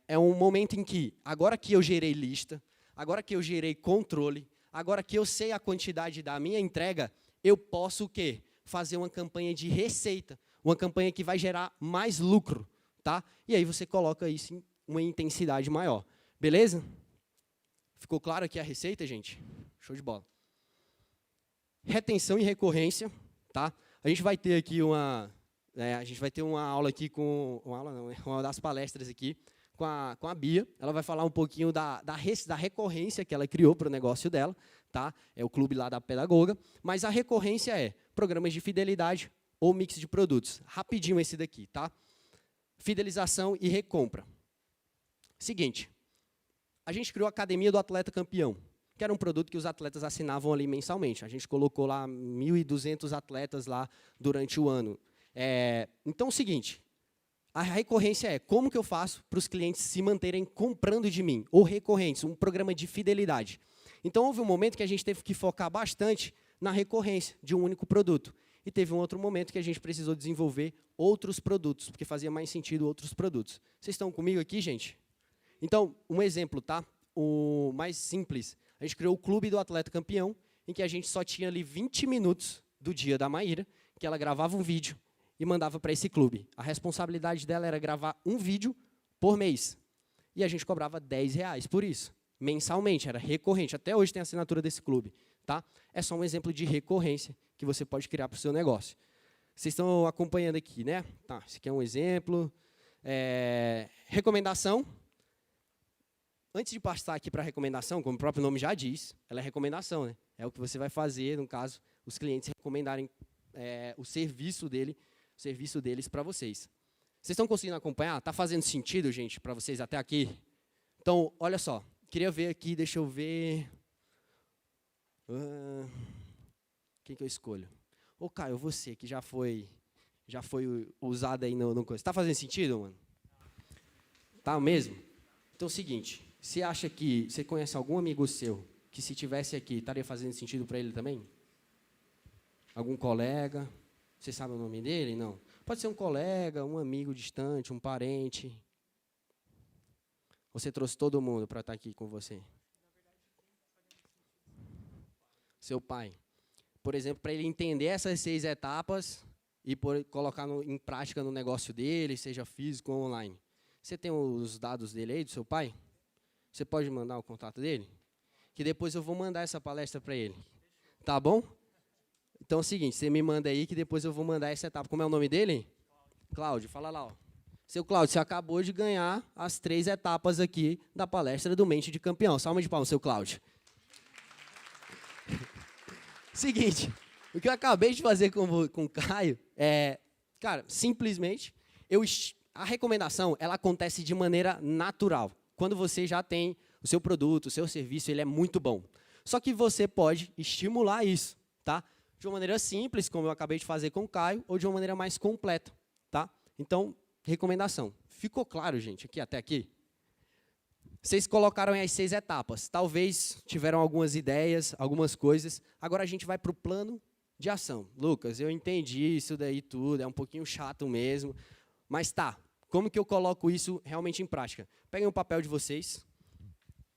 é um momento em que, agora que eu gerei lista, agora que eu gerei controle, agora que eu sei a quantidade da minha entrega, eu posso o quê? Fazer uma campanha de receita, uma campanha que vai gerar mais lucro, tá? E aí você coloca isso em uma intensidade maior. Beleza? Ficou claro aqui a receita, gente? Show de bola. Retenção e recorrência, tá? A gente vai ter aqui uma aula aqui com uma das palestras aqui com a Bia. Ela vai falar um pouquinho da recorrência que ela criou para o negócio dela, tá? É o clube lá da pedagoga, mas a recorrência é programas de fidelidade ou mix de produtos. Rapidinho esse daqui, tá? Fidelização e recompra. Seguinte, a gente criou a Academia do Atleta Campeão, que era um produto que os atletas assinavam ali mensalmente. A gente colocou lá 1.200 atletas lá durante o ano. Então, é o seguinte, a recorrência é como que eu faço para os clientes se manterem comprando de mim, ou recorrentes, um programa de fidelidade. Então, houve um momento que a gente teve que focar bastante na recorrência de um único produto. e teve um outro momento que a gente precisou desenvolver outros produtos, porque fazia mais sentido outros produtos. Vocês estão comigo aqui, gente? Então, um exemplo, tá? O mais simples. A gente criou o Clube do Atleta Campeão, em que a gente só tinha ali 20 minutos do dia da Maíra, que ela gravava um vídeo e mandava para esse clube. A responsabilidade dela era gravar um vídeo por mês. E a gente cobrava R$10 por isso, mensalmente, era recorrente. Até hoje tem a assinatura desse clube. Tá? É só um exemplo de recorrência que você pode criar para o seu negócio. Vocês estão acompanhando aqui, né? Tá, esse aqui é um exemplo. Recomendação. Antes de passar aqui para a recomendação, como o próprio nome já diz, ela é recomendação, né? É o que você vai fazer, no caso, os clientes recomendarem o serviço deles para vocês. Vocês estão conseguindo acompanhar? Está fazendo sentido, gente, para vocês até aqui? Então, olha só. Queria ver aqui, deixa eu ver. Quem que eu escolho? Ô, Caio, você que já foi usado aí no coisa. Está fazendo sentido, mano? Tá mesmo? Então é o seguinte, você acha que você conhece algum amigo seu que se tivesse aqui estaria fazendo sentido para ele também? Algum colega? Você sabe o nome dele? Não. Pode ser um colega, um amigo distante, um parente. Você trouxe todo mundo para estar aqui com você? Seu pai. Por exemplo, para ele entender essas 6 etapas e colocar em prática no negócio dele, seja físico ou online. Você tem os dados dele aí, do seu pai? Você pode mandar o contato dele? Que depois eu vou mandar essa palestra para ele. Tá bom? Então é o seguinte, você me manda aí que depois eu vou mandar essa etapa. Como é o nome dele? Cláudio, fala lá. Ó. Seu Cláudio, você acabou de ganhar as 3 etapas aqui da palestra do Mente de Campeão. Salva de palmas, seu Cláudio. Seguinte, o que eu acabei de fazer com o Caio é, cara, simplesmente, a recomendação, ela acontece de maneira natural. Quando você já tem o seu produto, o seu serviço, ele é muito bom. Só que você pode estimular isso, tá? De uma maneira simples, como eu acabei de fazer com o Caio, ou de uma maneira mais completa, tá? Então, recomendação. Ficou claro, gente, aqui até aqui? Vocês colocaram aí as 6 etapas. Talvez tiveram algumas ideias, algumas coisas. Agora a gente vai para o plano de ação. Lucas, eu entendi isso daí tudo, é um pouquinho chato mesmo. Mas tá, como que eu coloco isso realmente em prática? Peguem o papel de vocês.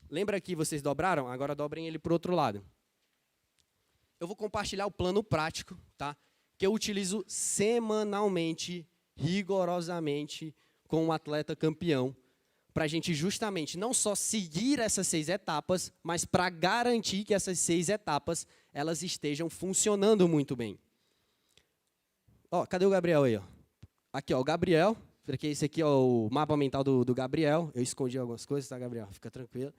Lembra que vocês dobraram? Agora dobrem ele para o outro lado. Eu vou compartilhar o plano prático, tá? Que eu utilizo semanalmente, rigorosamente, com um atleta campeão, para a gente justamente não só seguir essas 6 etapas, mas para garantir que essas 6 etapas elas estejam funcionando muito bem. Ó, cadê o Gabriel aí? Ó? Aqui, ó, o Gabriel, porque esse aqui é o mapa mental do Gabriel. Eu escondi algumas coisas, tá, Gabriel? Fica tranquilo.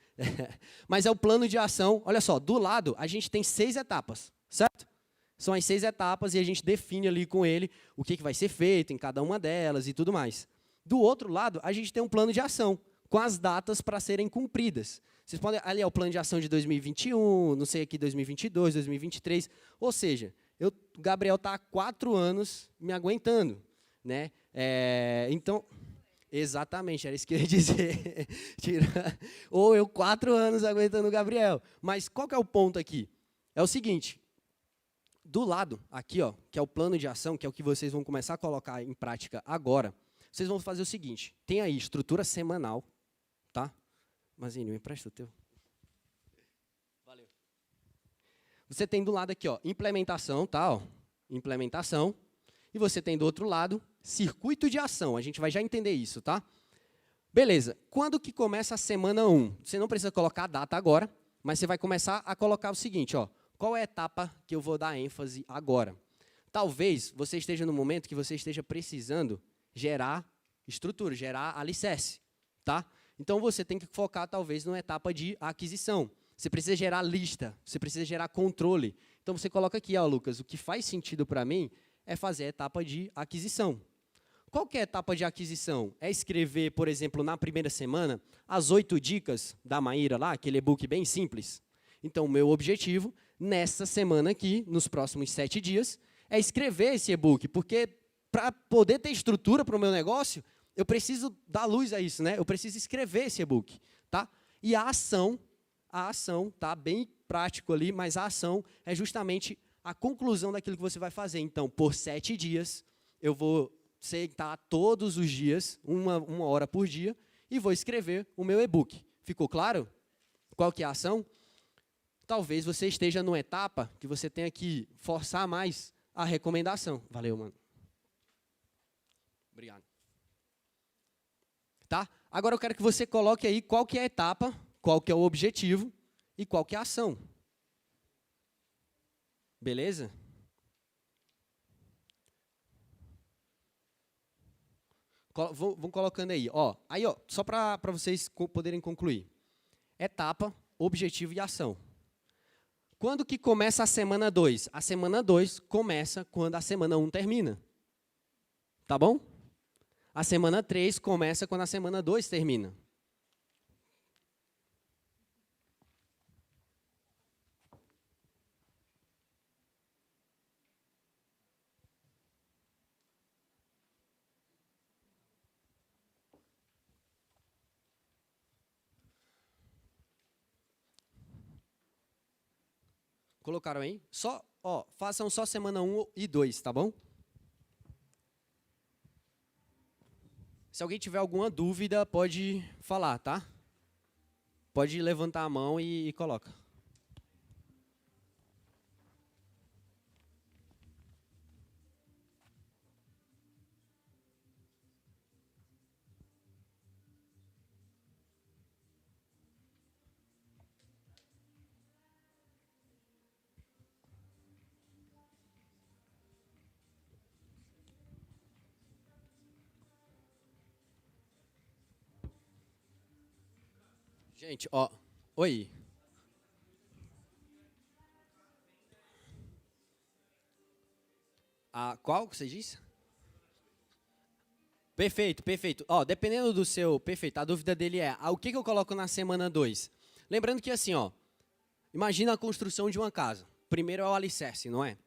Mas é o plano de ação. Olha só, do lado a gente tem 6 etapas, certo? São as 6 etapas e a gente define ali com ele o que vai ser feito em cada uma delas e tudo mais. Do outro lado, a gente tem um plano de ação, com as datas para serem cumpridas. Vocês podem, ali é o plano de ação de 2021, não sei aqui, 2022, 2023. Ou seja, o Gabriel está há 4 anos me aguentando. Né? Então, exatamente, era isso que eu ia dizer. Ou eu 4 anos aguentando o Gabriel. Mas qual que é o ponto aqui? É o seguinte, do lado aqui, ó, que é o plano de ação, que é o que vocês vão começar a colocar em prática agora, vocês vão fazer o seguinte, tem aí estrutura semanal, tá? Mazinho, me empresta o teu. Valeu. Você tem do lado aqui, ó, implementação, tá? Ó, implementação. E você tem do outro lado, circuito de ação. A gente vai já entender isso, tá? Beleza. Quando que começa a semana 1? Você não precisa colocar a data agora, mas você vai começar a colocar o seguinte, ó. Qual é a etapa que eu vou dar ênfase agora? Talvez você esteja no momento que você esteja precisando gerar estrutura, gerar alicerce, tá? Então, você tem que focar, talvez, numa etapa de aquisição. Você precisa gerar lista, você precisa gerar controle. Então, você coloca aqui, ó, Lucas, o que faz sentido para mim é fazer a etapa de aquisição. Qual que é a etapa de aquisição? É escrever, por exemplo, na primeira semana, as 8 dicas da Maíra lá, aquele e-book bem simples. Então, o meu objetivo, nessa semana aqui, nos próximos 7 dias, é escrever esse e-book, porque para poder ter estrutura para o meu negócio, eu preciso dar luz a isso, né? Eu preciso escrever esse e-book, tá? E a ação, tá bem prático ali, mas a ação é justamente a conclusão daquilo que você vai fazer. Então, por 7 dias, eu vou sentar todos os dias, uma hora por dia, e vou escrever o meu e-book. Ficou claro? Qual que é a ação? Talvez você esteja numa etapa que você tenha que forçar mais a recomendação. Valeu, mano. Obrigado. Tá? Agora eu quero que você coloque aí qual que é a etapa, qual que é o objetivo e qual que é a ação. Beleza? Vão colocando aí. Aí, só para vocês poderem concluir. Etapa, objetivo e ação. Quando que começa a semana 2? A semana 2 começa quando a semana 1 termina. Tá bom? A semana 3 começa quando a semana 2 termina. Colocaram aí? Façam só semana 1 e 2, tá bom? Se alguém tiver alguma dúvida, pode falar, tá? Pode levantar a mão e coloca. Gente, oi. Qual que você disse? Perfeito. Dependendo do seu... Perfeito, a dúvida dele é, o que eu coloco na semana 2? Lembrando que assim, imagina a construção de uma casa. Primeiro é o alicerce, não é?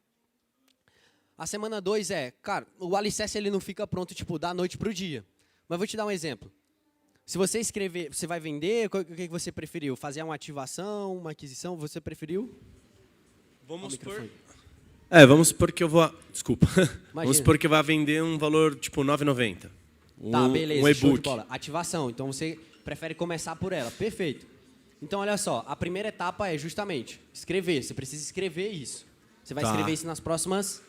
A semana 2 cara, o alicerce ele não fica pronto, tipo, da noite para o dia. Mas vou te dar um exemplo. Se você escrever, você vai vender, o que você preferiu? Fazer uma ativação, uma aquisição, você preferiu? Vamos supor que eu vou... Desculpa. Imagina. Vamos supor que eu vou vender um valor tipo R$9,90. Tá, beleza, um show de e-book. bola. Ativação, então você prefere começar por ela. Perfeito. Então, olha só, a primeira etapa é justamente escrever. Você precisa escrever isso. Você vai escrever isso nos próximos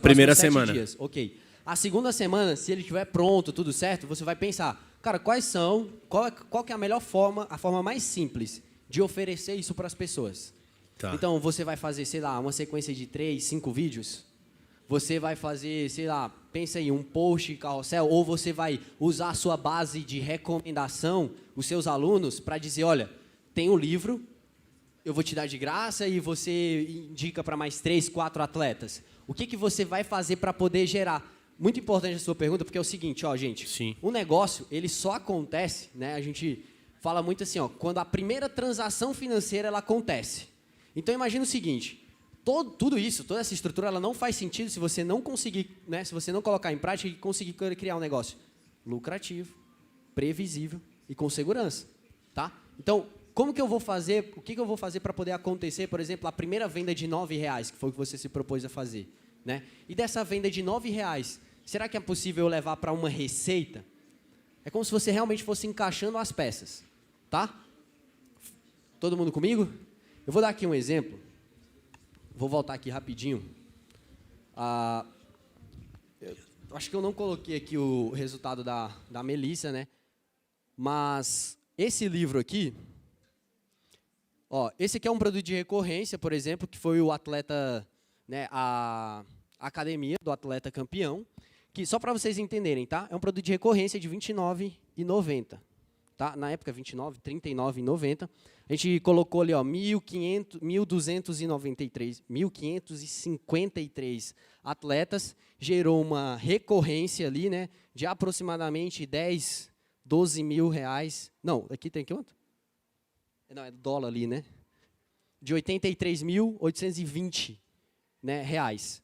primeira 7 semana. dias. Ok. A segunda semana, se ele estiver pronto, tudo certo, você vai pensar, cara, qual que é a melhor forma, a forma mais simples de oferecer isso para as pessoas? Tá. Então, você vai fazer, sei lá, uma sequência de 3, 5 vídeos. Você vai fazer, sei lá, pensa aí, um post carrossel, ou você vai usar a sua base de recomendação, os seus alunos, para dizer, olha, tem um livro, eu vou te dar de graça e você indica para mais 3, 4 atletas. O que você vai fazer para poder gerar? Muito importante a sua pergunta, porque é o seguinte, gente. Sim. O negócio, ele só acontece, né? A gente fala muito assim, quando a primeira transação financeira ela acontece. Então imagina o seguinte, tudo isso, toda essa estrutura, ela não faz sentido se você não conseguir, né? Se você não colocar em prática e conseguir criar um negócio lucrativo, previsível e com segurança, tá? Então, como que eu vou fazer, o que eu vou fazer para poder acontecer, por exemplo, a primeira venda de R$9, que foi o que você se propôs a fazer, né? E dessa venda de R$9, será que é possível eu levar para uma receita? É como se você realmente fosse encaixando as peças, tá? Todo mundo comigo? Eu vou dar aqui um exemplo. Vou voltar aqui rapidinho. Acho que eu não coloquei aqui o resultado da Melissa, né? Mas esse livro aqui, esse aqui é um produto de recorrência, por exemplo, que foi o atleta, né, a academia do atleta campeão, que só para vocês entenderem, tá? É um produto de recorrência de R$ 29,90. Tá? Na época, R$ 39,90. A gente colocou ali, 1.553 atletas, gerou uma recorrência ali, né, de aproximadamente 10, 12 mil reais. Não, aqui tem quanto? Não, é dólar ali, né? De 83.820, né, reais.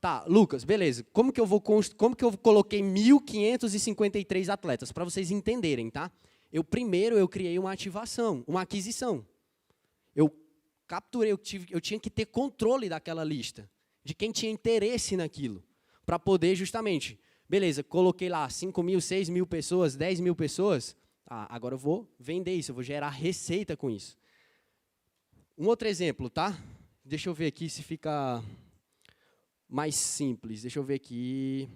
Tá, Lucas, beleza. Como que eu coloquei 1.553 atletas? Para vocês entenderem, tá? Primeiro eu criei uma ativação, uma aquisição. Eu capturei, eu tinha que ter controle daquela lista, de quem tinha interesse naquilo, para poder justamente, beleza, coloquei lá 5 mil, 6 mil pessoas, 10 mil pessoas, agora eu vou vender isso, eu vou gerar receita com isso. Um outro exemplo, tá? Deixa eu ver aqui se fica mais simples, deixa eu ver aqui.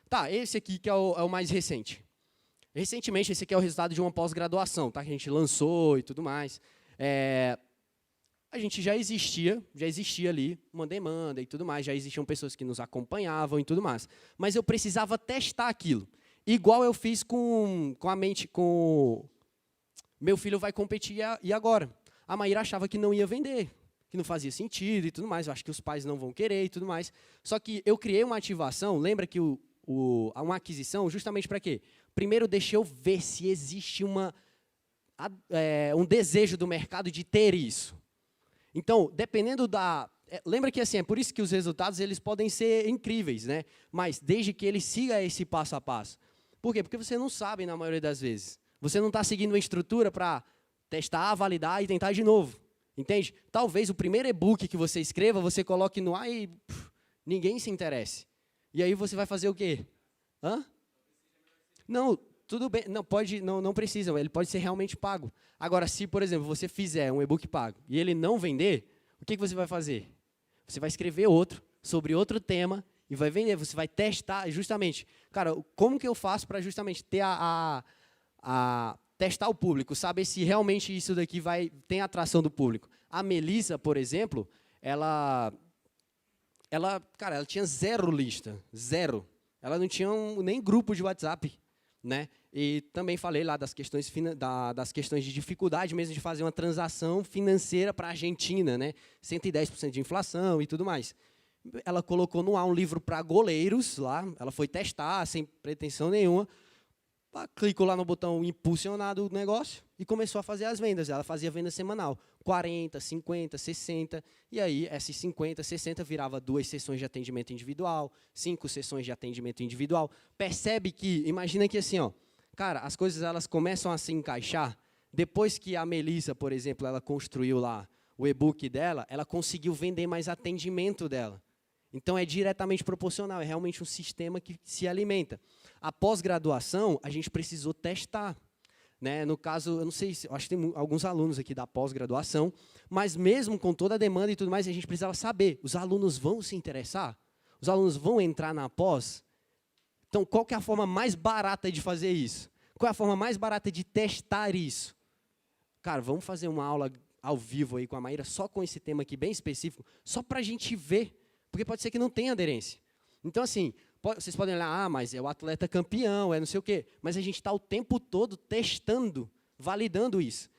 Tá, esse aqui que é o mais recente. Recentemente, esse aqui é o resultado de uma pós-graduação, tá? Que a gente lançou e tudo mais. A gente já existia ali uma demanda e tudo mais, já existiam pessoas que nos acompanhavam e tudo mais. Mas eu precisava testar aquilo. Igual eu fiz com meu filho vai competir e agora. A Maíra achava que não ia vender, que não fazia sentido e tudo mais. Eu acho que os pais não vão querer e tudo mais. Só que eu criei uma ativação, lembra que uma aquisição, justamente para quê? Primeiro, deixa eu ver se existe um desejo do mercado de ter isso. Então, dependendo lembra que assim, é por isso que os resultados eles podem ser incríveis, né? Mas desde que ele siga esse passo a passo. Por quê? Porque você não sabe na maioria das vezes. Você não está seguindo uma estrutura para testar, validar e tentar de novo. Entende? Talvez o primeiro e-book que você escreva, você coloque no ar e ninguém se interesse. E aí você vai fazer o quê? Hã? Não, tudo bem, não precisa, ele pode ser realmente pago. Agora, se, por exemplo, você fizer um e-book pago e ele não vender, o que você vai fazer? Você vai escrever outro, sobre outro tema, e vai vender, você vai testar, justamente. Cara, como que eu faço para justamente ter testar o público, saber se realmente isso daqui tem atração do público? A Melissa, por exemplo, ela tinha 0 lista, 0. Ela não tinha nem grupo de WhatsApp, né? E também falei lá das questões de dificuldade mesmo de fazer uma transação financeira para a Argentina, né? 110% de inflação e tudo mais. Ela colocou no ar um livro para goleiros lá, ela foi testar sem pretensão nenhuma, clicou lá no botão impulsionar do negócio e começou a fazer as vendas. Ela fazia venda semanal, 40, 50, 60, e aí esses 50, 60 virava 2 sessões de atendimento individual, 5 sessões de atendimento individual. Percebe que, imagina que assim, ó, cara, as coisas elas começam a se encaixar. Depois que a Melissa, por exemplo, ela construiu lá o e-book dela, ela conseguiu vender mais atendimento dela. Então, é diretamente proporcional, é realmente um sistema que se alimenta. A pós-graduação, a gente precisou testar. Né? No caso, eu não sei, eu acho que tem alguns alunos aqui da pós-graduação, mas mesmo com toda a demanda e tudo mais, a gente precisava saber, os alunos vão se interessar? Os alunos vão entrar na pós? Então, qual que é a forma mais barata de fazer isso? Qual é a forma mais barata de testar isso? Cara, vamos fazer uma aula ao vivo aí com a Maíra, só com esse tema aqui bem específico, só para a gente ver. Porque pode ser que não tenha aderência. Então, assim, vocês podem olhar, mas é o atleta campeão, é não sei o quê. Mas a gente está o tempo todo testando, validando isso.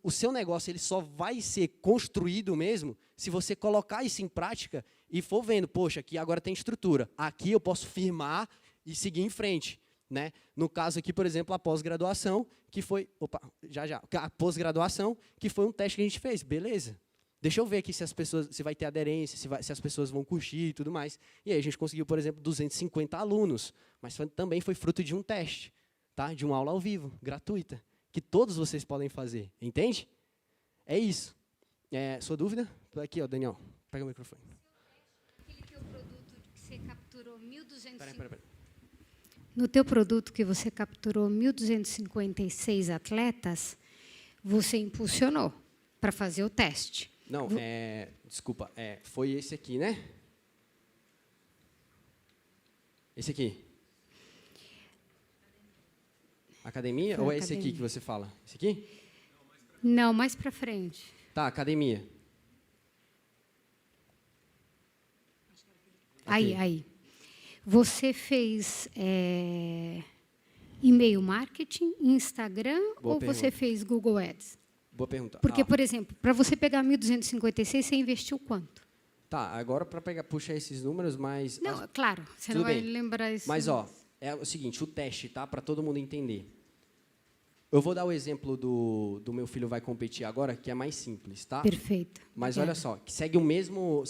O seu negócio ele só vai ser construído mesmo se você colocar isso em prática e for vendo, poxa, aqui agora tem estrutura. Aqui eu posso firmar e seguir em frente. Né? No caso aqui, por exemplo, a pós-graduação, que foi... A pós-graduação, que foi um teste que a gente fez. Beleza. Deixa eu ver aqui se vai ter aderência, se as pessoas vão curtir e tudo mais. E aí a gente conseguiu, por exemplo, 250 alunos. Mas também foi fruto de um teste, tá? De uma aula ao vivo, gratuita, que todos vocês podem fazer. Entende? É isso. Sua dúvida? Aqui, ó, Daniel. Pega o microfone. Aquele teu produto que você capturou 1.250... Peraí. No teu produto que você capturou 1.256 atletas, você impulsionou para fazer o teste. Não, desculpa, foi esse aqui, né? Esse aqui. Academia? Foi Ou é academia. esse aqui que você fala? Esse aqui? Não, mais para frente. Tá, academia. Aí. Você fez e-mail marketing, Instagram, Boa ou você pergunta. fez Google Ads? Boa pergunta. Porque, por exemplo, para você pegar 1.256, você investiu quanto? Tá, agora para puxar esses números, mas... Não, claro, você Tudo não vai bem. lembrar isso. Mas, ó, é o seguinte, o teste, tá? Para todo mundo entender. Eu vou dar o exemplo do meu filho vai competir agora, que é mais simples, tá? Perfeito. Mas Obrigada. olha só, que segue o mesmo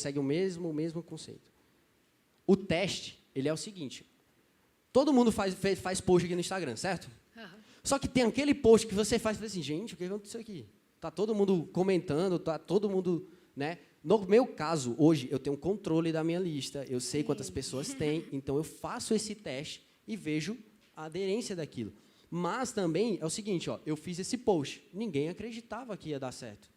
conceito. O teste, ele é o seguinte. Todo mundo faz post aqui no Instagram, certo? Aham. Só que tem aquele post que você faz e fala assim, gente, o que aconteceu aqui? Tá todo mundo comentando, tá todo mundo, né? No meu caso, hoje, eu tenho um controle da minha lista, eu sei quantas pessoas tem, então eu faço esse teste e vejo a aderência daquilo. Mas também é o seguinte, ó, eu fiz esse post, ninguém acreditava que ia dar certo.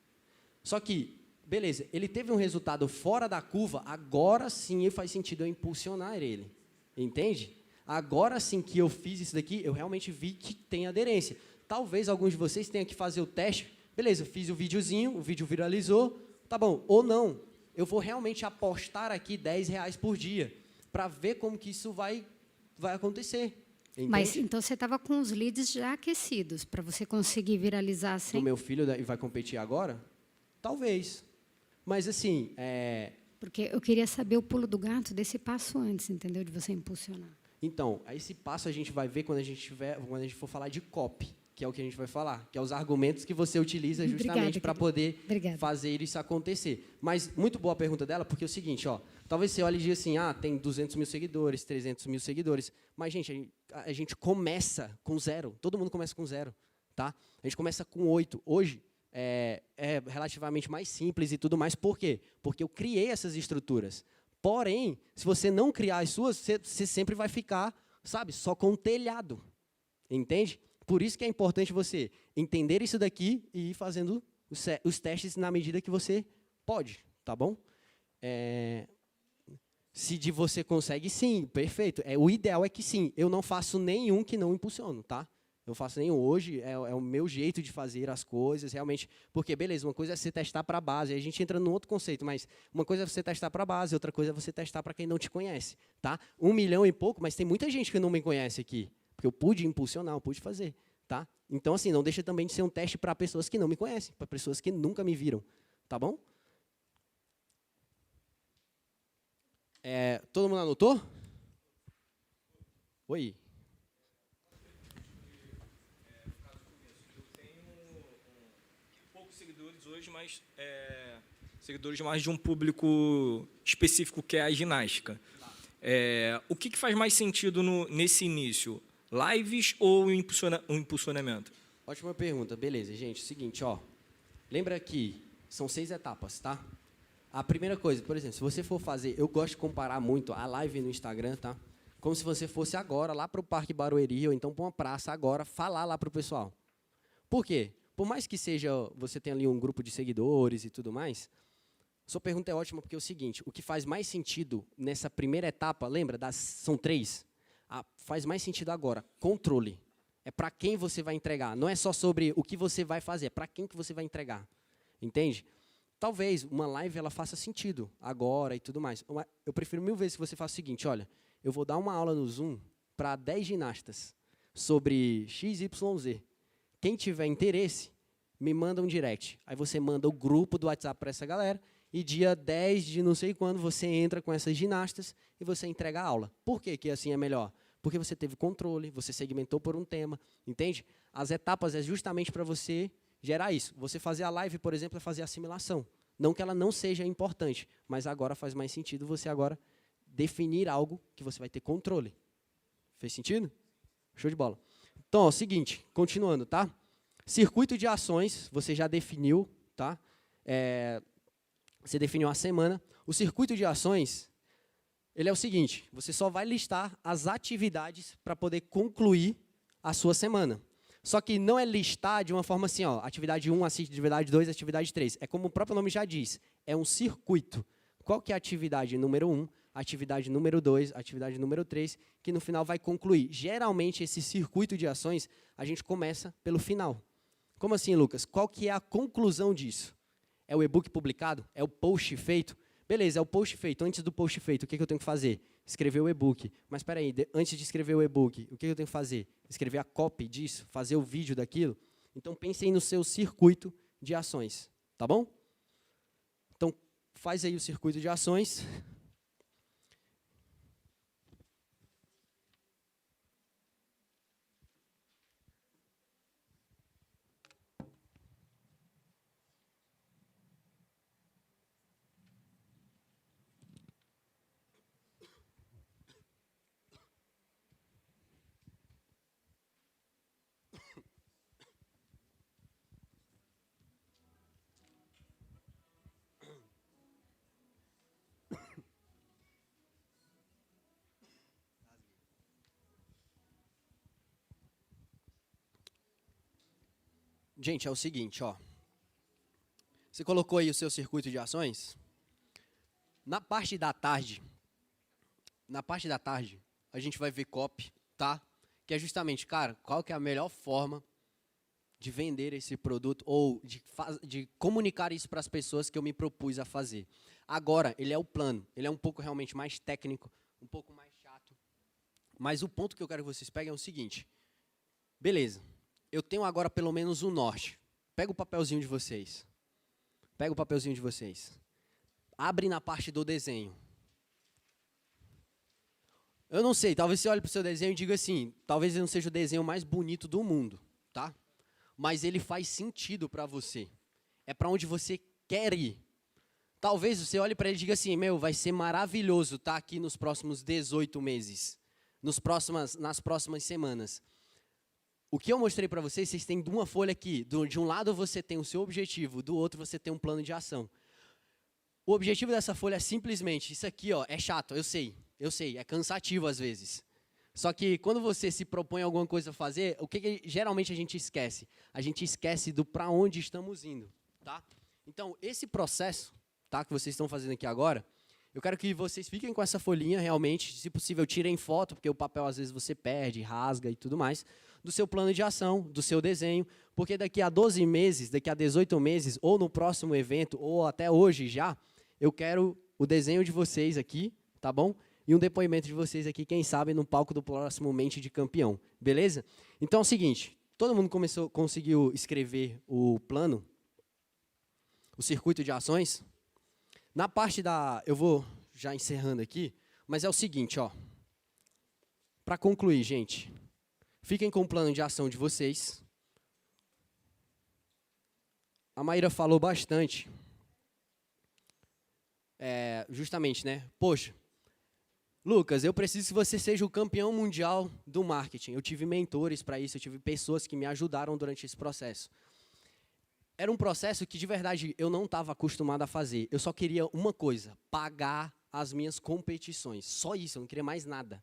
Só que, beleza, ele teve um resultado fora da curva, agora sim faz sentido eu impulsionar ele, entende? Agora sim que eu fiz isso daqui, eu realmente vi que tem aderência. Talvez alguns de vocês tenham que fazer o teste, beleza, eu fiz o videozinho, o vídeo viralizou, tá bom, ou não, eu vou realmente apostar aqui R$10 por dia, para ver como que isso vai acontecer. Entende? Mas então você estava com os leads já aquecidos para você conseguir viralizar assim? O meu filho vai competir agora? Talvez. Mas assim, Porque eu queria saber o pulo do gato desse passo antes, entendeu? De você impulsionar. então, esse passo a gente vai ver quando a gente for falar de copy, que é o que a gente vai falar, que é os argumentos que você utiliza justamente para poder fazer isso acontecer. Mas muito boa a pergunta dela, porque é o seguinte, ó, talvez você olhe e diga assim, tem 200 mil seguidores, 300 mil seguidores, mas, gente, a gente começa com 0, todo mundo começa com 0, tá? A gente começa com 8. Hoje, é relativamente mais simples e tudo mais. Por quê? Porque eu criei essas estruturas. Porém, se você não criar as suas, você sempre vai ficar, sabe, só com o telhado. Entende? Por isso que é importante você entender isso daqui e ir fazendo os testes na medida que você pode, tá bom? Se de você consegue, sim, perfeito. O ideal é que sim. Eu não faço nenhum que não impulsiono, tá? Eu faço nenhum hoje, é o meu jeito de fazer as coisas, realmente. Porque, beleza, uma coisa é você testar para a base, aí a gente entra num outro conceito, mas uma coisa é você testar para a base, outra coisa é você testar para quem não te conhece, tá? 1 milhão e pouco, mas tem muita gente que não me conhece aqui, porque eu pude impulsionar, eu pude fazer, tá? Então, assim, não deixa também de ser um teste para pessoas que não me conhecem, para pessoas que nunca me viram, tá bom? Todo mundo anotou? Oi. Seguidores hoje, mas seguidores mais de um público específico que é a ginástica. O que faz mais sentido nesse início? Lives ou o impulsionamento? Ótima pergunta. Beleza, gente. Seguinte, ó. Lembra que são 6 etapas, tá? A primeira coisa, por exemplo, se você for fazer... Eu gosto de comparar muito a live no Instagram, tá? Como se você fosse agora lá para o Parque Barueri ou então para uma praça agora falar lá para o pessoal. Por quê? Por mais que você tenha ali um grupo de seguidores e tudo mais, sua pergunta é ótima porque é o seguinte, o que faz mais sentido nessa primeira etapa, lembra, são 3, faz mais sentido agora, controle. É para quem você vai entregar, não é só sobre o que você vai fazer, é para quem que você vai entregar, entende? Talvez uma live ela faça sentido agora e tudo mais. Eu prefiro 1000 vezes que você faça o seguinte, olha, eu vou dar uma aula no Zoom para 10 ginastas sobre XYZ. Quem tiver interesse, me manda um direct. Aí você manda o grupo do WhatsApp para essa galera e dia 10 de não sei quando você entra com essas ginastas e você entrega a aula. Por que que assim é melhor? Porque você teve controle, você segmentou por um tema, entende? As etapas é justamente para você gerar isso. Você fazer a live, por exemplo, é fazer a assimilação. Não que ela não seja importante, mas agora faz mais sentido você agora definir algo que você vai ter controle. Fez sentido? Show de bola. Então, ó, seguinte, continuando, tá? Circuito de ações, você já definiu, tá? Você definiu a semana. O circuito de ações, ele é o seguinte, você só vai listar as atividades para poder concluir a sua semana. Só que não é listar de uma forma assim, ó, atividade 1, atividade 2, atividade 3. É como o próprio nome já diz, é um circuito. Qual que é a atividade número 1, atividade número 2, atividade número 3, que no final vai concluir. Geralmente, esse circuito de ações, a gente começa pelo final. Como assim, Lucas? Qual que é a conclusão disso? É o e-book publicado? É o post feito? Beleza, é o post feito. Antes do post feito, o que eu tenho que fazer? Escrever o e-book. Mas espera aí, antes de escrever o e-book, o que eu tenho que fazer? Escrever a copy disso, fazer o vídeo daquilo. Então, pensem no seu circuito de ações, tá bom? Então, faz aí o circuito de ações. Gente, é o seguinte, ó. Você colocou aí o seu circuito de ações? Na parte da tarde, a gente vai ver copy, tá? Que é justamente, cara, qual que é a melhor forma de vender esse produto ou de comunicar isso para as pessoas que eu me propus a fazer. Agora, ele é o plano, ele é um pouco realmente mais técnico, um pouco mais chato. Mas o ponto que eu quero que vocês peguem é o seguinte. Beleza, eu tenho agora pelo menos um norte. Pega o papelzinho de vocês. Abre na parte do desenho. Eu não sei, talvez você olhe para o seu desenho e diga assim, talvez ele não seja o desenho mais bonito do mundo, tá? Mas ele faz sentido para você. É para onde você quer ir. Talvez você olhe para ele e diga assim, meu, vai ser maravilhoso estar aqui nos próximos 18 meses, nas próximas semanas. O que eu mostrei para vocês têm uma folha aqui. De um lado você tem o seu objetivo, do outro você tem um plano de ação. O objetivo dessa folha é simplesmente, isso aqui ó, é chato, eu sei, é cansativo às vezes. Só que quando você se propõe alguma coisa a fazer, o que geralmente a gente esquece? A gente esquece do para onde estamos indo, tá? Então, esse processo, tá, que vocês estão fazendo aqui agora, eu quero que vocês fiquem com essa folhinha realmente, se possível tirem foto, porque o papel às vezes você perde, rasga e tudo mais, do seu plano de ação, do seu desenho, porque daqui a 12 meses, daqui a 18 meses, ou no próximo evento, ou até hoje já, eu quero o desenho de vocês aqui, tá bom? E um depoimento de vocês aqui, quem sabe, no palco do próximo Mente de Campeão, beleza? Então é o seguinte, todo mundo conseguiu escrever o plano, o circuito de ações? Na parte eu vou já encerrando aqui, mas é o seguinte, ó. Para concluir, gente, fiquem com o plano de ação de vocês. A Maíra falou bastante, justamente, né? Poxa, Lucas, eu preciso que você seja o campeão mundial do marketing. Eu tive mentores para isso, eu tive pessoas que me ajudaram durante esse processo. Era um processo que, de verdade, eu não estava acostumado a fazer. Eu só queria uma coisa, pagar as minhas competições. Só isso, eu não queria mais nada.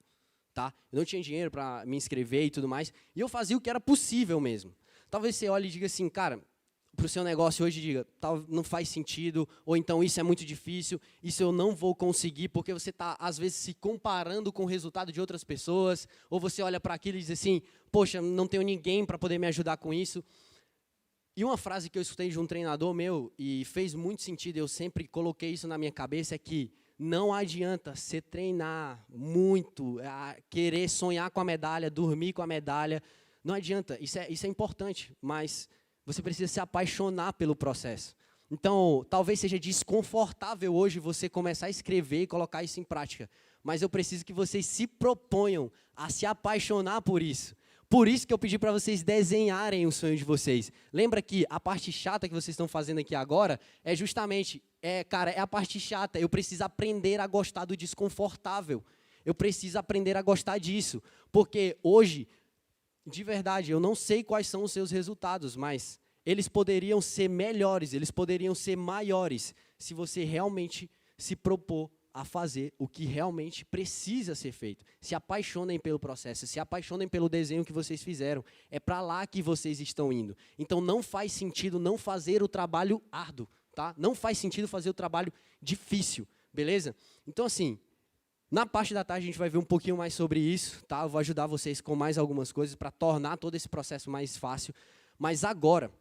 Tá? Eu não tinha dinheiro para me inscrever e tudo mais. E eu fazia o que era possível mesmo. Talvez você olhe e diga assim, cara, para o seu negócio hoje, diga, não faz sentido, ou então isso é muito difícil, isso eu não vou conseguir, porque você está, às vezes, se comparando com o resultado de outras pessoas, ou você olha para aquilo e diz assim, poxa, não tenho ninguém para poder me ajudar com isso. E uma frase que eu escutei de um treinador meu, e fez muito sentido, eu sempre coloquei isso na minha cabeça, é que não adianta você treinar muito, querer sonhar com a medalha, dormir com a medalha, não adianta, isso é importante, mas você precisa se apaixonar pelo processo. Então, talvez seja desconfortável hoje você começar a escrever e colocar isso em prática, mas eu preciso que vocês se proponham a se apaixonar por isso. Por isso que eu pedi para vocês desenharem o sonho de vocês. Lembra que a parte chata que vocês estão fazendo aqui agora é justamente, cara, é a parte chata. Eu preciso aprender a gostar do desconfortável. Eu preciso aprender a gostar disso. Porque hoje, de verdade, eu não sei quais são os seus resultados, mas eles poderiam ser melhores, eles poderiam ser maiores, se você realmente se propor a fazer o que realmente precisa ser feito. Se apaixonem pelo processo, se apaixonem pelo desenho que vocês fizeram. É para lá que vocês estão indo. Então, não faz sentido não fazer o trabalho árduo, tá? Não faz sentido fazer o trabalho difícil, beleza? Então, assim, na parte da tarde a gente vai ver um pouquinho mais sobre isso, tá? Eu vou ajudar vocês com mais algumas coisas para tornar todo esse processo mais fácil. Mas agora,